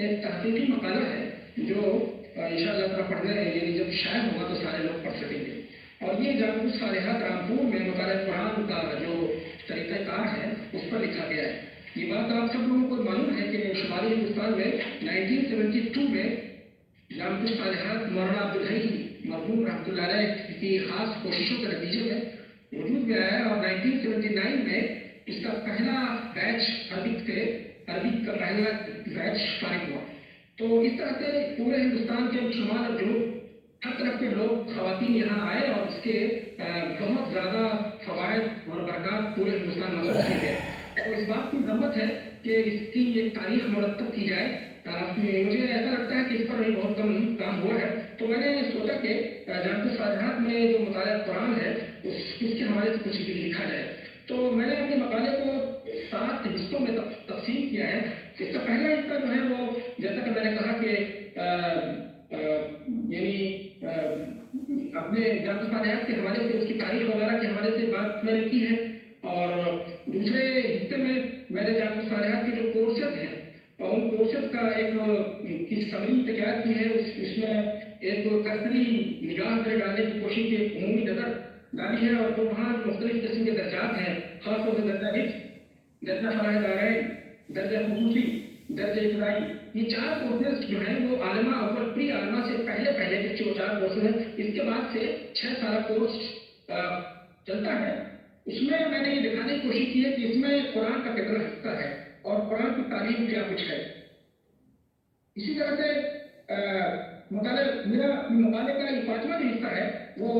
एक तहक़ीक़ी मकाला है जो इंशाअल्लाह ताला पढ़ने यानी जब शायद होगा तो सारे लोग पढ़ सकेंगे। और ये जामिया सालिहात रामपुर में मुतालिआ कुरान का जो तरीक़ाकार है उस पर लिखा गया है। ये बात आप सब लोगों को मालूम है कि शुमाली हिंदुस्तान में 1972 में जामिया सालिहात मौलाना अब्दुल हई मरहूम रहमतुल्लाह अलैह की खास कोशिशों के नतीजे में वजूद में आया, और 1979 में इसका पहला बैच अरबिक का पहला बैच फारिग हुआ। तो इस तरह से पूरे हिंदुस्तान के शुमाल और जनूब हर तरफ के लोग ख़वातीन यहाँ आए, और इसके बहुत ज़्यादा फ़वाइद और बरक़ात पूरे हिंदुस्तान में किए गए। और इस बात की ज़रूरत है कि इसकी एक तारीख मुरतब की जाए। मुझे ऐसा लगता है कि इस पर भी बहुत कम काम हुआ है, तो मैंने सोचा कि जामिया सालिहात में जो मुतालिआ कुरान है उसके हवाले से कुछ लिखा जाए। तो मैंने अपने मकाले को 7 हिस्सों में तकसीम किया है। इसका पहला हिस्सा जो है वो, जैसा कि मैंने कहा कि यानी अपने जामिया सालिहात के हवाले से, उसकी तारीख वगैरह के हवाले से बात मैंने की है। और दूसरे हिस्से में मैंने जामिया सालिहात के जो कोर्सेज हैं और उन कोर्सेज का एक समरी तैयार की है। उसमें एक कसरी निगाह से डालने की कोशिश की उमूमी नज़र डाली है, और जो वहाँ मुख्तलिफ किस्म के दर्जात हैं, खासतौर से दर्जा हिफ्ज़, दर्जा फराइदारैन, दर्जा खुसूसी, दर्जा इब्तदाई, ये 4 कोर्सेज जो हैं वो आलिमा और प्री आलिमा से पहले के 4 कोर्सेज हैं। इसके बाद से 6 साल कोर्स चलता है। उसमें मैंने ये दिखाने की कोशिश की है कि इसमें कुरान का कितना हिस्सा है और कुरान की तालीम क्या कुछ है। इसी तरह से मेरा मुकाले का 5वां जो हिस्सा है वो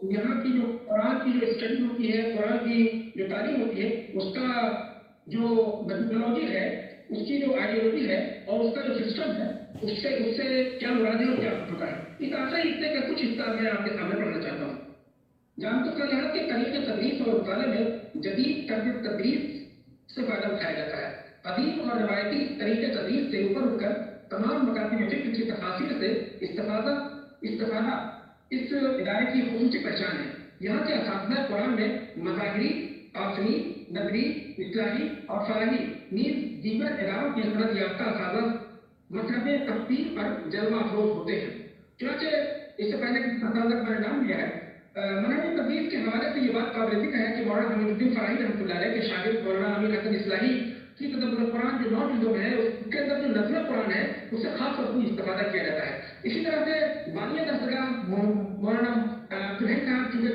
यहाँ की जो कुरान की जो स्टडी होती है, कुरान की जो तालीम होती है, उसका जो मेथोडोलॉजी है, उसकी जो आइडियोलॉजी है और उसका जो सिस्टम है, उससे क्या मुराद है और क्या होता है। इस आखिरी हिस्से का कुछ हिस्सा मैं आपके सामने पढ़ना चाहता हूँ। जामिया सालिहात के तरीक़े तदरीस और मुताले में जदीद तदरीस से फ़ायदा उठाया जाता है। कदीम और रवायती तरीक़े तदरीस से ऊपर उठकर तमाम मकासद फ़िक्र की तफासिर से इस्तिफ़ादा इस इदारे की ख़ुसूसी पहचान है। यहाँ के असातिज़ा कुरान में मज़ाहिरी, आसमी, नदवी, इस्लाही और फलाही नीज़ दीगर इदारों की सनद याफ्ता असातिज़ा मसरफ़े तफ़सीर पर जलवा अफरोज़ होते हैं। चुनांचे इससे पहले कि असातिज़ा का नाम दिया है, मनहज तदरीस के हवाले से ये बात काबिल ज़िक्र है कि मौलाना हमीद फ़राही रहमतुल्लाह अलैह के शागिर्द मौलाना अमीर हसन इस्लाही की तदब्बुर कुरान जो 9 जुज़ों में है, उसके अंदर जो नज़्म कुरान है उससे खास तौर पर इस्तेफ़ादा किया जाता है। इसी तरह से बानिया दरसगाह मौलाना सुहैल साहब, चूँकि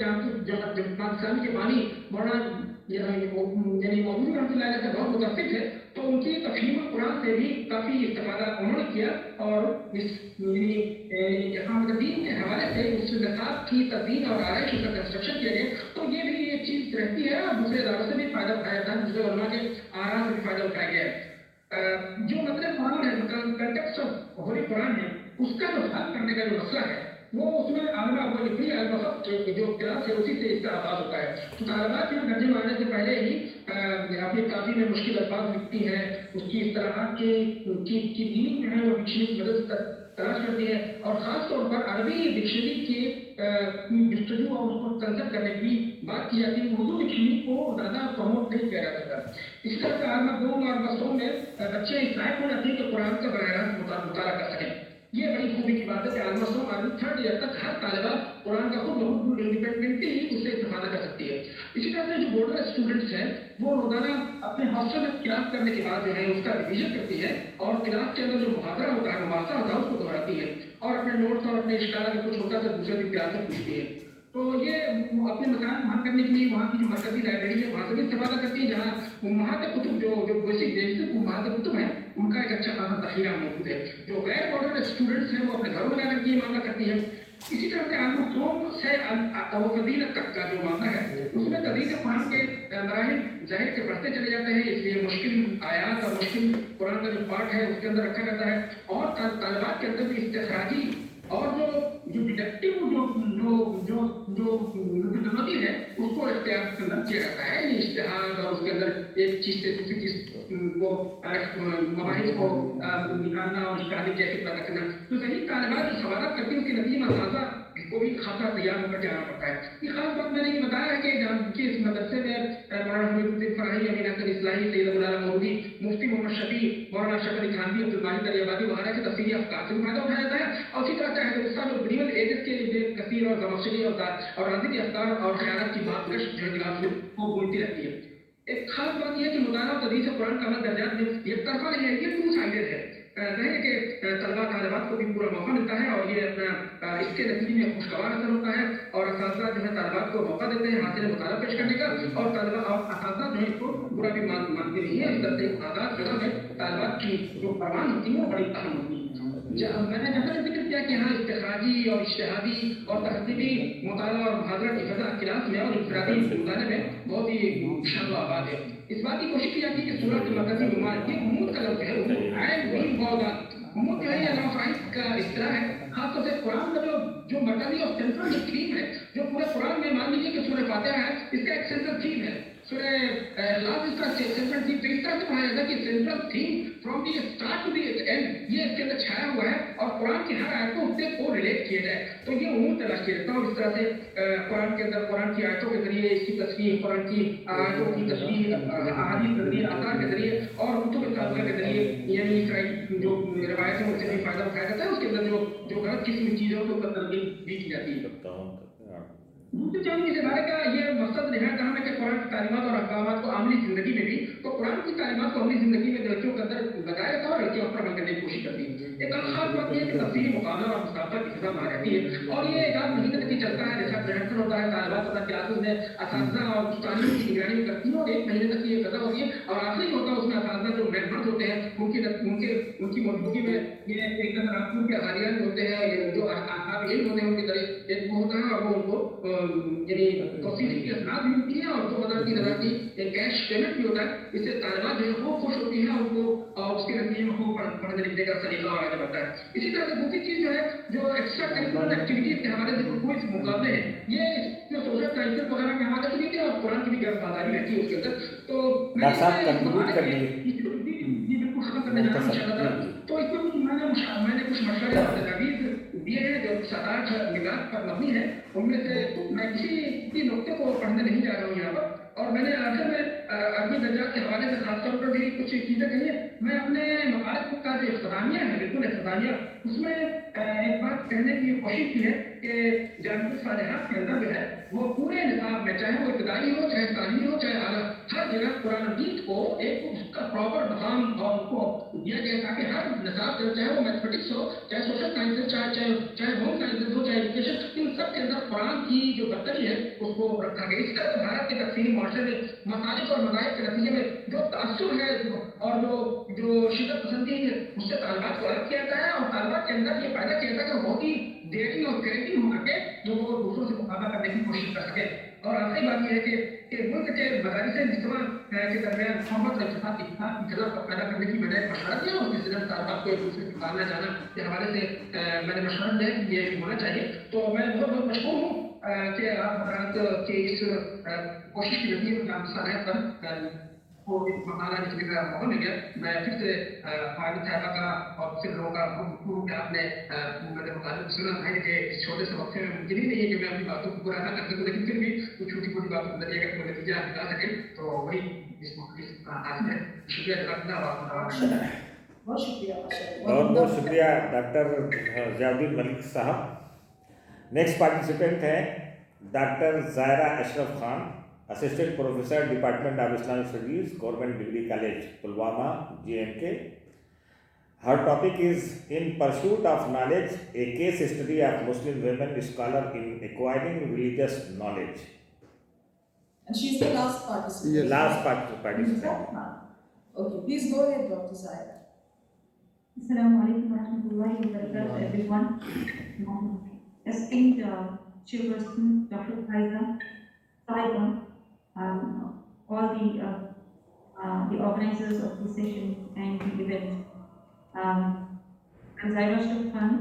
जमात इस्लामी के बानी मौलाना यानी मौलवी रहमतुल्लाह अलैह से बहुत मुतफ़िक़ है, तो उनकी तफ़हीम कुरान से भी काफ़ी इस्तेफ़ादा उन्होंने किया, और इस दीन के हवाले से उस निसाब की तदबीर और आराइश का कंस्ट्रक्शन किया गया। तो ये भी एक चीज़ रहती है, और दूसरे इदारों से भी फ़ायदा उठाया जाता है, दूसरे उलमा के आराम से फ़ायदा उठाया गया है। जो मतलब कुरान है, कंटेक्स्ट ऑफ होली कुरान है, उसका जो हल करने का जो मसला है वो उसमें आलिमा अव्वल प्री आलिमा फर्स्ट जो क्लास है उसी से इसका आगाज़ होता है। तो तालिबात जो दर्जे मारने से पहले ही अपनी काफ़ी में मुश्किल अल्फाज लिखती हैं, उसकी इस तरह की मीनिंग जो है वो डिक्शनरी की मदद से तलाश करती है, और ख़ास तौर पर अरबी डिक्शनरी की जस्तजू और उसको कंसल्ट करने की बात की जाती है। उर्दू डिक्शनरी को ज़्यादा प्रमोट नहीं किया जा सकता। इसी तरह से आलिमा दोम और मसदूम में बच्चे इस लायक हो जाते हैं कि कुरान का बराह रास्त मुताला कर सकें। ये बड़ी खूबी की बात है कि आलमसोम आदमी 3rd ईयर तक हर तालिबा कुरान का खुद बहुत इंडिपेंडेंटली उससे इस्तेफादा कर सकती है। इसी तरह से जो बॉर्डर स्टूडेंट्स हैं वो रोजाना अपने हॉस्टल में क्लास करने के बाद जो है उसका रिवीजन करती है, और क्लास के अंदर जो मुहावरा होता है, मुबासा होता है, उसको दोहराती है, और अपने नोट्स और अपने इश्कारा में कुछ होता है तो दूसरे दिन क्लास में पूछती है। तो ये अपने मकान वहाँ करने के लिए वहाँ की जो मरकजी लाइब्रेरी है वहाँ से भी इस्तेफादा करती है, जहाँ वहाँ के कुतुब जो बेसिक वहाँ के कुतुब हैं उनका एक अच्छा खासा तखीरा मौजूद है। जो गैर बॉर्डर स्टूडेंट्स हैं वो अपने घरों में जाकर के ये मामला करती है। इसी तरह से आलमसोम से फजीलत तक का जो मामला है उसमें तदरीस कुरान के मराहिल जाहिर के बढ़ते चले जाते हैं, इसलिए मुश्किल आयात और मुश्किल कुरान का जो पार्ट है उसके अंदर रखा जाता है, और तालिबात के अंदर भी इस्तिखराजी और जो डिडक्टिव जो मेथोडोलॉजी है उसको इख्तियार किया जाता है, ये इश्तिहाद और उसके अंदर एक चीज से दूसरी चीज को मबाहिस को निकालना और इश्तिहादी कैफियत पैदा करना। तो सही तालिबात जो सवालात करती है उसके नतीजे में असासा को भी खासा तैयार होकर जाना पड़ता है। ये खास बात मैंने ये बताया है कि इस मदरसे में मौलाना हमीद फराही, अमीन इस्लाही, सैयद मौलाना मौलवी, मुफ्ती मोहम्मद शफी, मौलाना शफी थानवी, अब्दुल माजिद दरियाबादी वगैरह के तफसीली अफकार से फायदा उठाया जाता है। और इसी तरह से जो मिनिमल एजेस के कसीर और गमशरी और राजी अफकार और ख्यालात की बात जो है गिलास को बोलती रहती है। एक खास बात यह है कि मुताला और तदरीस कुरान का अमल दर्जात में ये तरफा नहीं है, ये टू साइडेड है। नहीं कि तलबा तालिबात को भी पूरा मौका मिलता है और ये अपना इसके नतीजे में खुशगवार असर होता है और असातिज़ा जो है तालिबात को मौका देते हैं हासिल मुताला पेश करने का, और तलबा और असातिज़ा जो है इसको बुरा भी मानते नहीं है। इस तरह से आज़ाद जगह में तालिबात की जो परवान होती है वो बड़ी अहम होती है। मैंने जैसा जिक्र किया कि हाँ इस्तिखादी और इज्तिहादी और तहज़ीबी मुताला और मुहादरा की फ़ज़ा क्लास में और इंफरादी मुताले में बहुत ही शान आबाद है। इस बात की कोशिश की जाती है कि सूरत के मरकज़ी नुमान ये उम्मत का लफ्ज़ है, उम्मत जो है ये अल्लाह का इस्तिलाह है। खासतौर से कुरान का जो मरकज़ी और सेंट्रल जो थीम है, जो पूरे कुरान में मान लीजिए कि सूरह फातिहा है, इसका एक सेंट्रल थीम है। सूरह इखलास इसका सेंट्रल थीम तो इस तरह से पढ़ाया जाता है कि central theme from the start to the end ये इसके अंदर छाया हुआ है और कुरान की हर आयत को उससे को रिलेट किया जाए। तो ये उम्मीद तलाश किया जाता है और इस तरह से कुरान के अंदर कुरान की आयतों के जरिए इसकी तस्वीर, कुरान की आयतों की तस्वीर, अहादीस के जरिए, आसार के जरिए और कुतुब साबिक़ा के जरिए यानी इसराइल जो रिवायत है उससे भी फायदा उठाया जाता है। उसके अंदर जो गलत किस्म की चीज़ों को तरजीह भी की जाती है। दूसरी चीज़ इस इदारे का ये मकसद निहायत अहम है कि कुरान की तालीमात और अहकामात को आमली ज़िंदगी में भी तो कुरान की तालीमात को आमली ज़िंदगी में लड़कियों के अंदर लगाया जाता है और लड़कियों पर अमल करने की कोशिश करती है। एक खास बात यह है कि तफसीली मुकाबला और मुसाफा की फिजा बना रहती है और ये एक आध महीने तक ही चलता है। जैसा रिहर्सल होता है, तालिबात अपना क्लासेस में असातिज़ा और तालीम की निगरानी करती है और एक महीने तक ये फिजा होती है और आखिरी होता है उसमें असातिज़ा जो मेंबर्स होते हैं उनकी मौजूदगी में ये एक रास्ते के हारियान होते हैं, ये जो आसाब इल्म होते हैं उनके तरह एक होता है और वो उनको यानी तौसीफ़ी की असनाद भी होती है और 2003 की एक कैश पेमेंट भी होता है। इससे तालिबात जो है वो खुश होती है, उनको उसके नतीजे में वो पढ़ने लिखने का सलीका और आगे बढ़ता है। इसी तरह से दूसरी चीज़ जो है जो एक्स्ट्रा करिकुलर एक्टिविटीज़ के हमारे जो कोई मुकाबले हैं ये जो सोशल साइंसेस वगैरह में हमारे भी और कुरान की भी गिरफ्तारी रहती है उसके अंदर। तो बिल्कुल खत्म करने जा रहा हूँ इंशाअल्लाह। तो इसमें मैंने कुछ मशवरे और तजवीज़ दिए हैं जो 7-8 निगाह पर मबनी है। उनमें से मैं किसी नुक्ते को पढ़ने नहीं जा रहा हूँ यहाँ पर और मैंने आखिर में अरबी दर्जा के हवाले से खासतौर पर भी कुछ चीज़ें कही है। मैं अपने मकालत का जो इख्तितामिया है बिल्कुल इख्तितामिया उसमें एक बात कहने की कोशिश की है कि जामिया सालिहात के अंदर जो है वो पूरे निसाब में चाहे वो इब्तदाई हो चाहे तालीमी हो चाहे आला हर जगह कुरान मजीद को एक उसका प्रॉपर मकाम और उनको दिया गया ताकि हर निसाब चाहे वो मैथमेटिक्स हो चाहे सोशल साइंसेज चाहे होम साइंसेज हो चाहे एजुकेशन इन सब के अंदर कुरान की जो बर्तरी है उसको रखा गया। इस तरह भारत के तकसीमी माशरे में मसालिक और मज़ाहिब के नतीजे में जो तासुर है और जो शिद्दत पसंदी है उससे तालिबात को अलग किया जाता है और तालिबात के अंदर ये पैदा किया जाता है कि बहुत ही डेयरिंग और क्रिएटिव होकर के जो वो दूसरों से मुकाबला करने की कोशिश कर सके। और आखिरी बात यह है कि मुल्क के मदारिस निस्वा के दरमियान मोहब्बत और इत्तेफाक की फिजा पैदा करने की मैंने मशवरा दिया और इस तरह तालिबात को एक दूसरे से मुकाबला जाना के हवाले से मैंने मशवरा दिया कि ये भी होना चाहिए। तो मैं बहुत मशहूर हूँ कि आप भारत के इस कोशिश की नतीजे में सालिहात पर को एक मकाना लिखने का मौका मिल गया। मैं फिर से हामिद साहबा का और फिर लोगों का गुफ्तगू में आपने मैंने मुतालिब सुना है कि इस छोटे से वक्त में मुमकिन ही नहीं है कि मैं अपनी बातों को पूरा ना कर सकूँ, लेकिन फिर भी कुछ छोटी मोटी बातों के जरिए अगर कोई नतीजा निकाल सके तो वही इस हासिल है। शुक्रिया जज़ाकल्लाह। बहुत शुक्रिया। बहुत बहुत शुक्रिया डॉक्टर ज़ियाउद्दीन मलिक साहब। नेक्स्ट पार्टिसिपेंट है doctor Zaira Ashraf Khan, assistant professor department of Islamic studies government degree college Pulwama JNK। Her topic is in pursuit of knowledge a case study of Muslim women scholar in acquiring religious knowledge। And she is the last participant. Yes. Last participant. Okay, please go ahead, Dr. Zaira. Assalamu alaikum wa rahmatullahi wa barakatuh, everyone. Esteemed Chairperson, Dr. Faiza, all the organizers of the session and the event. I'm Zaira Khan,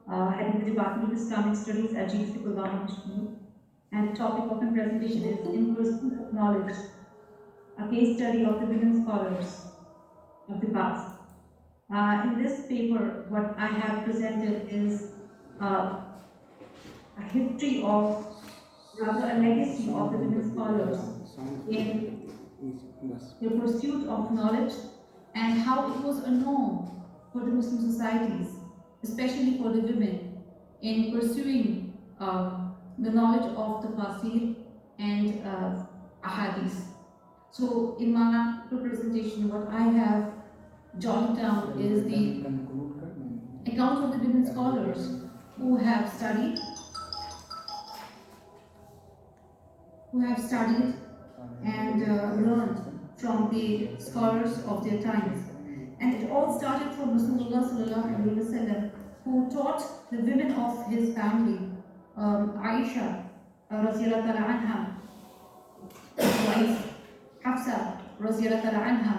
heading the Department of Islamic Studies at UGCHRDC, and the topic of my presentation is In Pursuit of Knowledge, a case study of the women scholars of the past. In this paper, what I have presented is a history of, rather a legacy of the women scholars in the pursuit of knowledge and how it was a norm for the Muslim societies, especially for the women, in pursuing the knowledge of the tafsir and ahadith. So in my presentation, what I have jotted down is the account of the women scholars who have studied and learned from the scholars of their times. And it all started from Rasulullah sallallahu alaihi wasallam, who taught the women of his family, Aisha radhiyallahu ta'ala anha, wife Hafsa radhiyallahu ta'ala anha,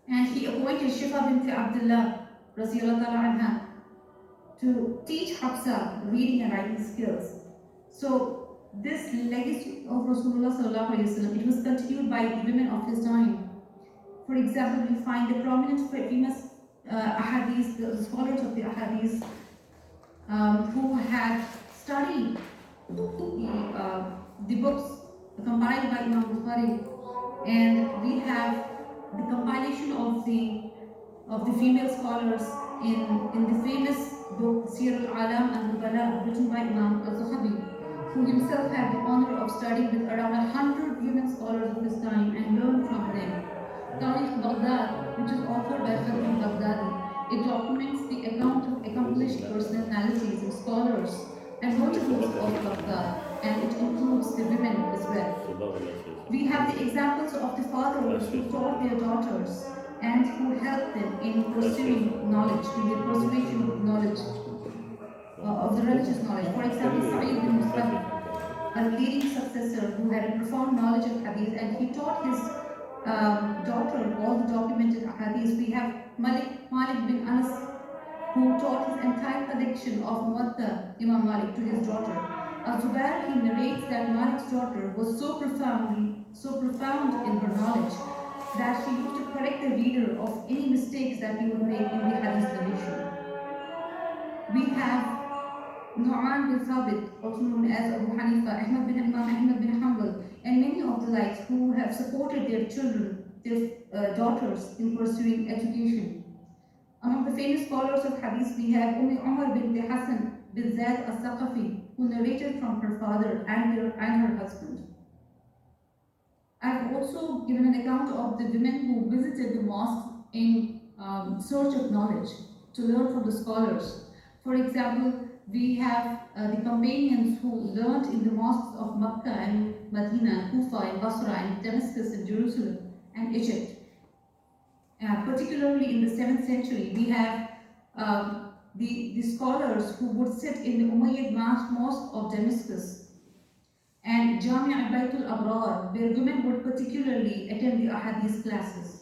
and he appointed Shifa bint Abdullah radhiyallahu ta'ala anha to teach Hafsa reading and writing skills. So this legacy of Rasulullah sallallahu alaihi wasallam, it was continued by the women of his time. For example, we find the prominent famous ahadith, the scholars of the ahadith, who had studied the books compiled by Imam Bukhari, and we have the compilation of the female scholars in the famous book Sir al-Alam al-Nubala, written by Imam al-Zahabi, who himself had the honor of studying with around 100 women scholars of his time and learned from them. Tarikh Baghdad, which is authored by Khatib Baghdadi, it documents the account of accomplished personalities and scholars and notables of Baghdad, and it includes the women as well. We have the examples of the fathers who taught their daughters and who helped them in pursuing knowledge, in the persuasion of knowledge, of the religious knowledge. For example, Sa'id bin Musayyib, a leading successor who had a profound knowledge of hadith, and he taught his daughter all the documented hadiths. We have Malik bin Anas, who taught his entire collection of Muwatta Imam Malik to his daughter. Al-Zubair, he narrates that Malik's daughter was so profound in her knowledge that she used to correct the reader of any mistakes that he would make in the hadith narration. We have Nu'man bin Thabit, also known as Abu Hanifa, Imam Ahmad bin Hanbal, and many of the likes who have supported their children, their daughters, in pursuing education. Among the famous scholars of hadith, we have Umar bint Hassan bin Zaid al-Thaqafi, who narrated from her father and her husband. I have also given an account of the women who visited the mosque in search of knowledge, to learn from the scholars. For example, we have the companions who learned in the mosques of Makkah and Medina, Kufa and Basra and Damascus and Jerusalem and Egypt. Particularly in the 7th century, we have the scholars who would sit in the Umayyad mosque of Damascus and Jamia Baitul Abrar, where women would particularly attend the ahadith classes.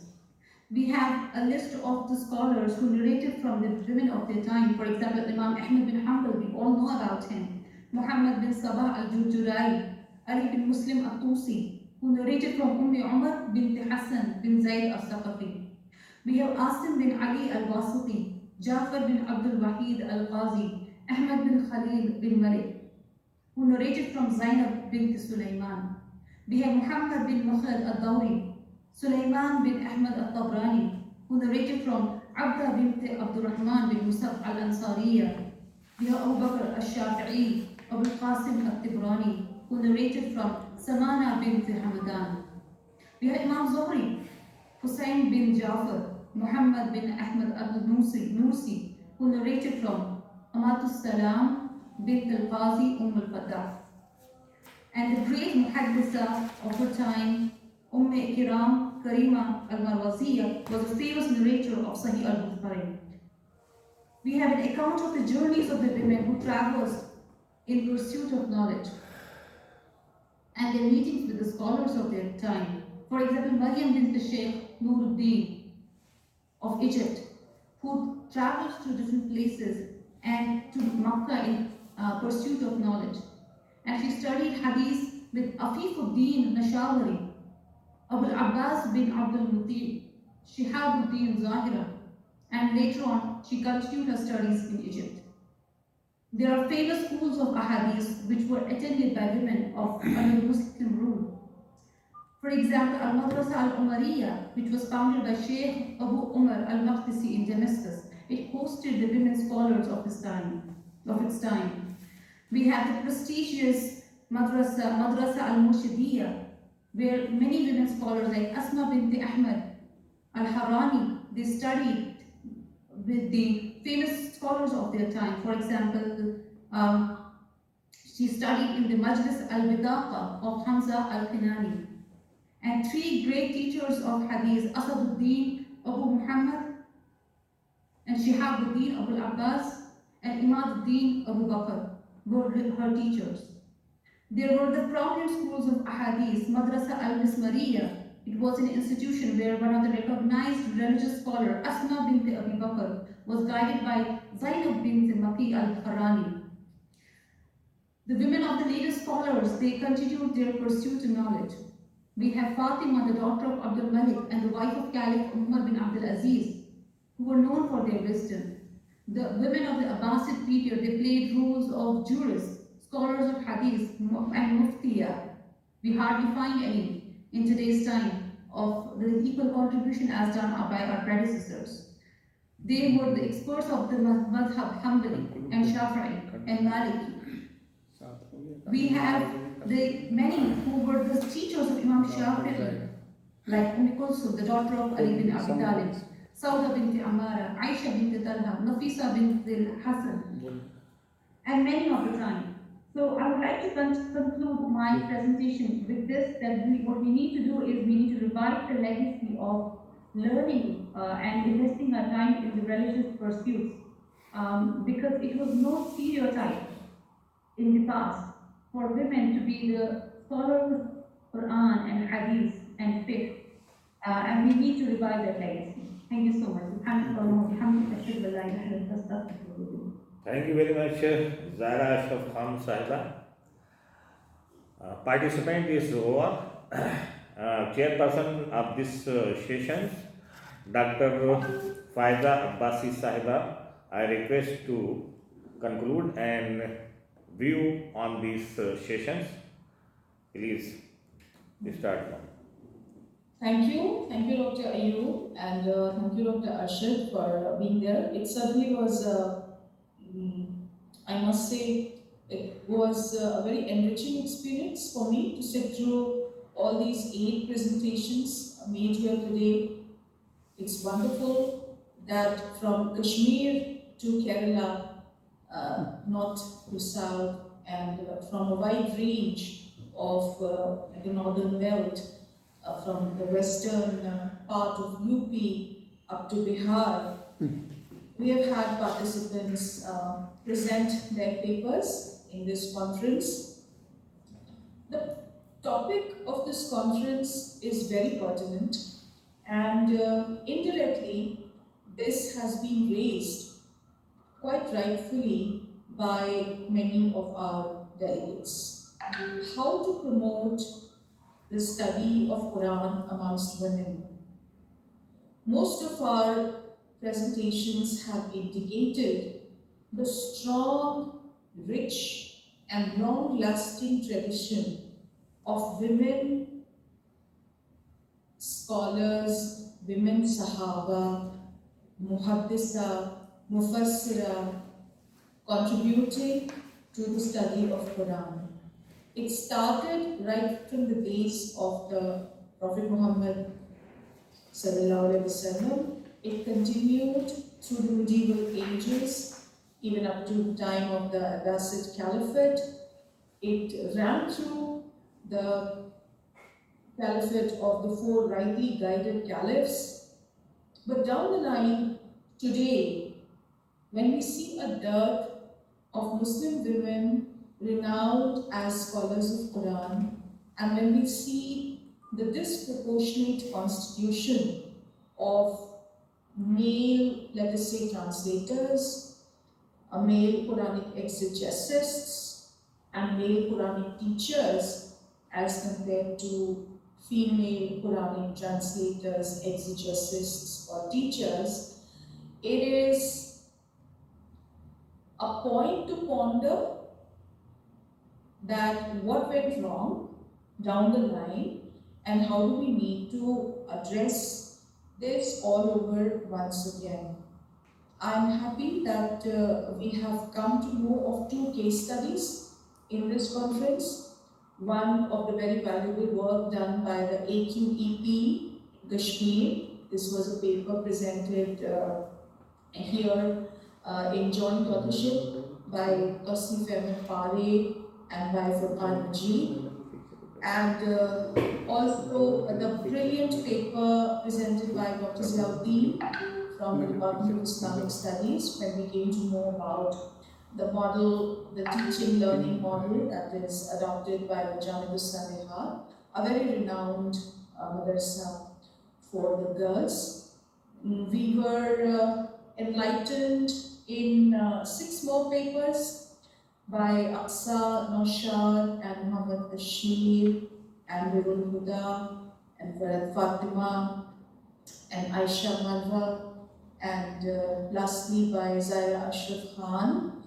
We have a list of the scholars who narrated from the women of their time. For example, Imam Ahmad bin Hanbal, we all know about him. Muhammad bin Sabah al-Jurjurari, Ali bin Muslim al-Tusi, who narrated from Umar bint Hassan bin Zaid al-Thaqafi. We have Asim bin Ali al-Wasiti, Jafar bin Abdul Wahid al-Qazi, Ahmad bin Khalil bin Malik, who narrated from Zainab bint Sulaiman. We have Muhammad bin Muhammad al-Dawri, Sulaiman bin Ahmad al-Tabrani, who narrated from Abda bint Abdurrahman bin Musab al-Ansariya. We have Abu Bakr al-Shafi'i, Abu Qasim al-Tibrani, who narrated from Samana bint Hamadan. We have Imam Zuhri, Hussein bin Jafar, Muhammad bin Ahmad al-Nursi, who narrated from Amatus Salam bint al-Qazi al-Fadah. And the great muhaddisa of her time, Kiram Karima al-Marwaziya, was a famous narrator of Sahih al-Bukhari. We have an account of the journeys of the women who traveled in pursuit of knowledge and their meetings with the scholars of their time. For example, Maryam bint Sheikh Nuruddin of Egypt, who traveled to different places and to Makkah in pursuit of knowledge. And she studied hadith with Afifuddin Nashawari, Abu Abbas bin Abdul Muti, Shihabuddin Zahira, and later on she continued her studies in Egypt. There are famous schools of ahadith which were attended by women of under Muslim rule. For example, Al-Madrasa Al-Umariya, which was founded by Sheikh Abu Umar Al-Maqdisi in Damascus, it hosted the women scholars of its time. We have the prestigious Madrasa Al-Murshidiyya, where many women scholars like Asma bint Ahmad Al-Harani, they studied with the famous scholars of their time. For example, she studied in the Majlis Al-Bidaqa of Hamza Al-Kinani. And three great teachers of hadith, Asaduddin Abu Muhammad, and Shihabuddin Abu Abbas, and Imaduddin Abu Bakr were her teachers. There were the prominent schools of ahadith, Madrasa al-Mismariya. It was an institution where one of the recognized religious scholars, Asma bint Abi Bakr, was guided by Zainab bint Maqi al-Kharani. The women of the later scholars, they continued their pursuit of knowledge. We have Fatima, the daughter of Abdul Malik and the wife of Caliph Umar bin Abdul Aziz, who were known for their wisdom. The women of the Abbasid period, they played roles of jurists, scholars of hadith, and muftiya. We hardly find any in today's time of the equal contribution as done by our predecessors. They were the experts of the madhab Hanbali and Shafi'i and Maliki. We have the many who were the teachers of Imam Shafi'i, like Kulsum, the daughter of Ali bin Abi Talib, Sauda bint Amara, Aisha bint Talha, Nafisa bint Hassan, and many of the time. So I would like to conclude my presentation with this, that what we need to do is we need to revive the legacy of learning and investing our time in the religious pursuits, because it was no stereotype in the past for women to be the scholars of Quran and Hadith and Fiqh, and we need to revive that legacy. Thank you so much. Thank you very much, Zara Ashraf Khan Sahiba. Participant is over. Chairperson of this session, Dr. Faiza Abbasi Sahiba, I request to conclude and view on these sessions. Please start now. Thank you, Dr. Ayub, and thank you, Dr. Arshad, for being there. It certainly was, I must say, it was a very enriching experience for me to sit through all these 8 presentations made here today. It's wonderful that from Kashmir to Kerala, north to south, and from a wide range of the northern belt, from the western part of UP up to Bihar, we have had participants present their papers in this conference. The topic of this conference is very pertinent, and indirectly this has been raised quite rightfully by many of our delegates. How to promote the study of Quran amongst women. Most of our presentations have indicated the strong, rich, and long-lasting tradition of women scholars, women Sahaba, Muhaddisa, Mufassira, contributing to the study of Quran. It started right from the days of the Prophet Muhammad sallallahu alaihi wasallam. It continued through the medieval ages, even up to the time of the Abbasid Caliphate. It ran through the caliphate of the 4 rightly guided caliphs. But down the line, today, when we see a dearth of Muslim women renowned as scholars of Quran, and when we see the disproportionate constitution of male, let us say, translators, male Quranic exegetists and male Quranic teachers as compared to female Quranic translators, exegetists or teachers, it is a point to ponder that what went wrong down the line and how do we need to address this all over once again. I'm happy that we have come to know of 2 case studies in this conference. One of the very valuable work done by the AQEP Kashmir. This was a paper presented here in joint authorship by Tosif Ahmed Pare and by Furqan Majid. And also the brilliant paper presented by Dr. Ziauddin from the Department of Islamic Studies, when we came to know about the model, the teaching learning model that is adopted by the Jamia Salihat, a very renowned madrasa for the girls. We were enlightened in 6 more papers by Aqsa, Naushad, and Muhammad Bashir, and Nurul Huda, and Farad Fatima, and Aisha Marwa, and lastly by Zaira Ashraf Khan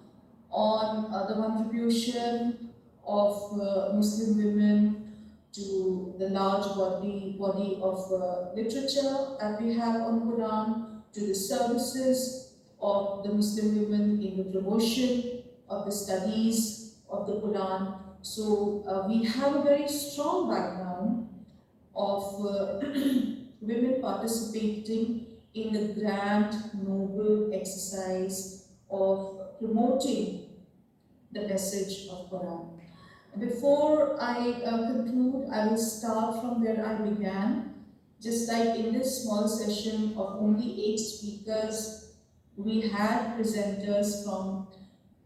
on the contribution of Muslim women to the large body of literature that we have on Quran, to the services of the Muslim women in the promotion of the studies of the Quran. So we have a very strong background of women participating in the grand, noble exercise of promoting the message of Quran. Before I conclude, I will start from where I began. Just like in this small session of only 8 speakers, we had presenters from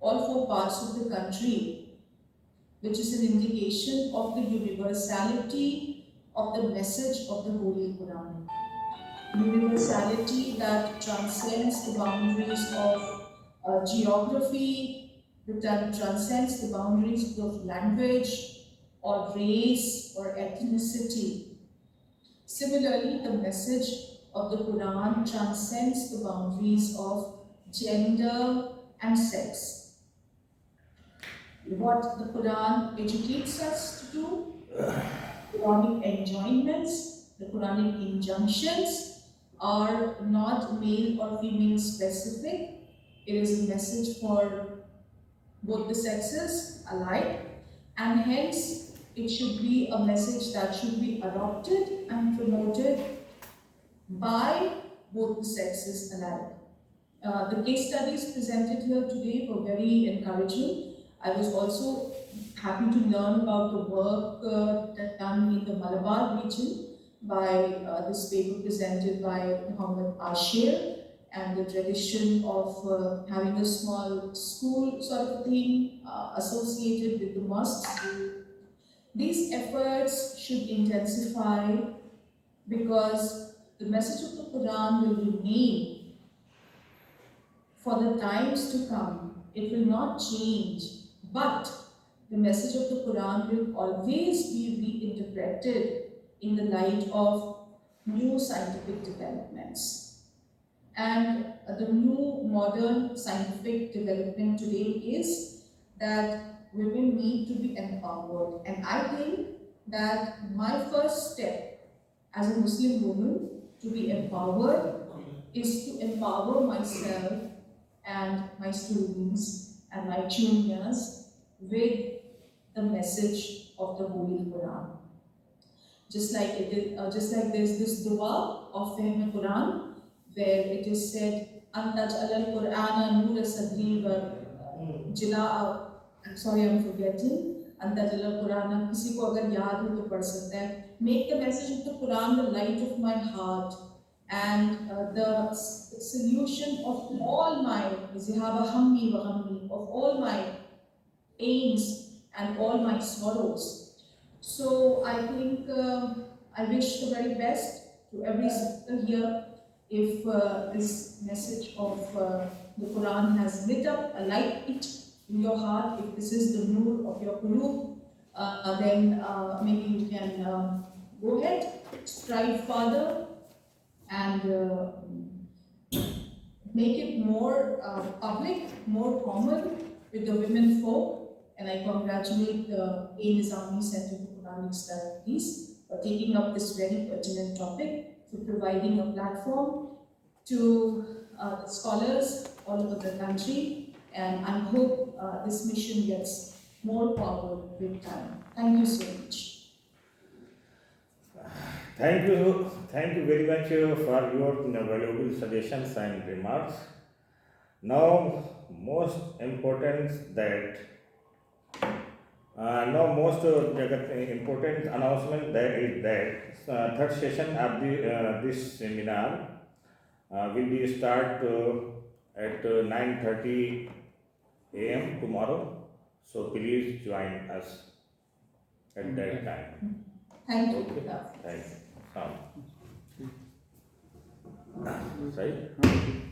all 4 parts of the country, which is an indication of the universality of the message of the Holy Quran. Universality that transcends the boundaries of geography, that transcends the boundaries of language or race or ethnicity. Similarly, the message of the Quran transcends the boundaries of gender and sex. What the Quran educates us to do, Quranic enjoinments, the Quranic injunctions are not male or female specific. It is a message for both the sexes alike, and hence it should be a message that should be adopted and promoted by both the sexes alike. The case studies presented here today were very encouraging. I was also happy to learn about the work done in the Malabar region by this paper presented by Muhammad Ashir, and the tradition of having a small school sort of thing associated with the mosques. These efforts should intensify because the message of the Quran will remain for the times to come. It will not change, but the message of the Quran will always be reinterpreted in the light of new scientific developments. And the new modern scientific development today is that women need to be empowered. And I think that my first step as a Muslim woman to be empowered is to empower myself and my students and my juniors with the message of the Holy Quran. Just like there's this dua of Fahm Quran, where it is said, Antaj'al al-Qur'ana noor sadri wa jila. I'm sorry, I'm forgetting. Antaj'al al-Qur'ana, kisi ko agar yaad ho to padh sakta hai. Make the message of the Quran the light of my heart and the solution of all my zihaba hammi wa ghammi, of all my aims and all my sorrows. So I think I wish the very best to every speaker here. If this message of the Quran has lit up a light in your heart, if this is the nur of your qulub, then maybe you can go ahead, strive further, and make it more public, more common with the women folk. And I congratulate the Nizami Center for Quranic Studies for taking up this very pertinent topic, for providing a platform to scholars all over the country. And I hope this mission gets more power with time. Thank you so much. Thank you very much for your valuable suggestions and remarks. Now, most important announcement that is that third session of this seminar will be start at 9:30 a.m. tomorrow. So please join us at that time. Thank you. Okay. Thank you. Right?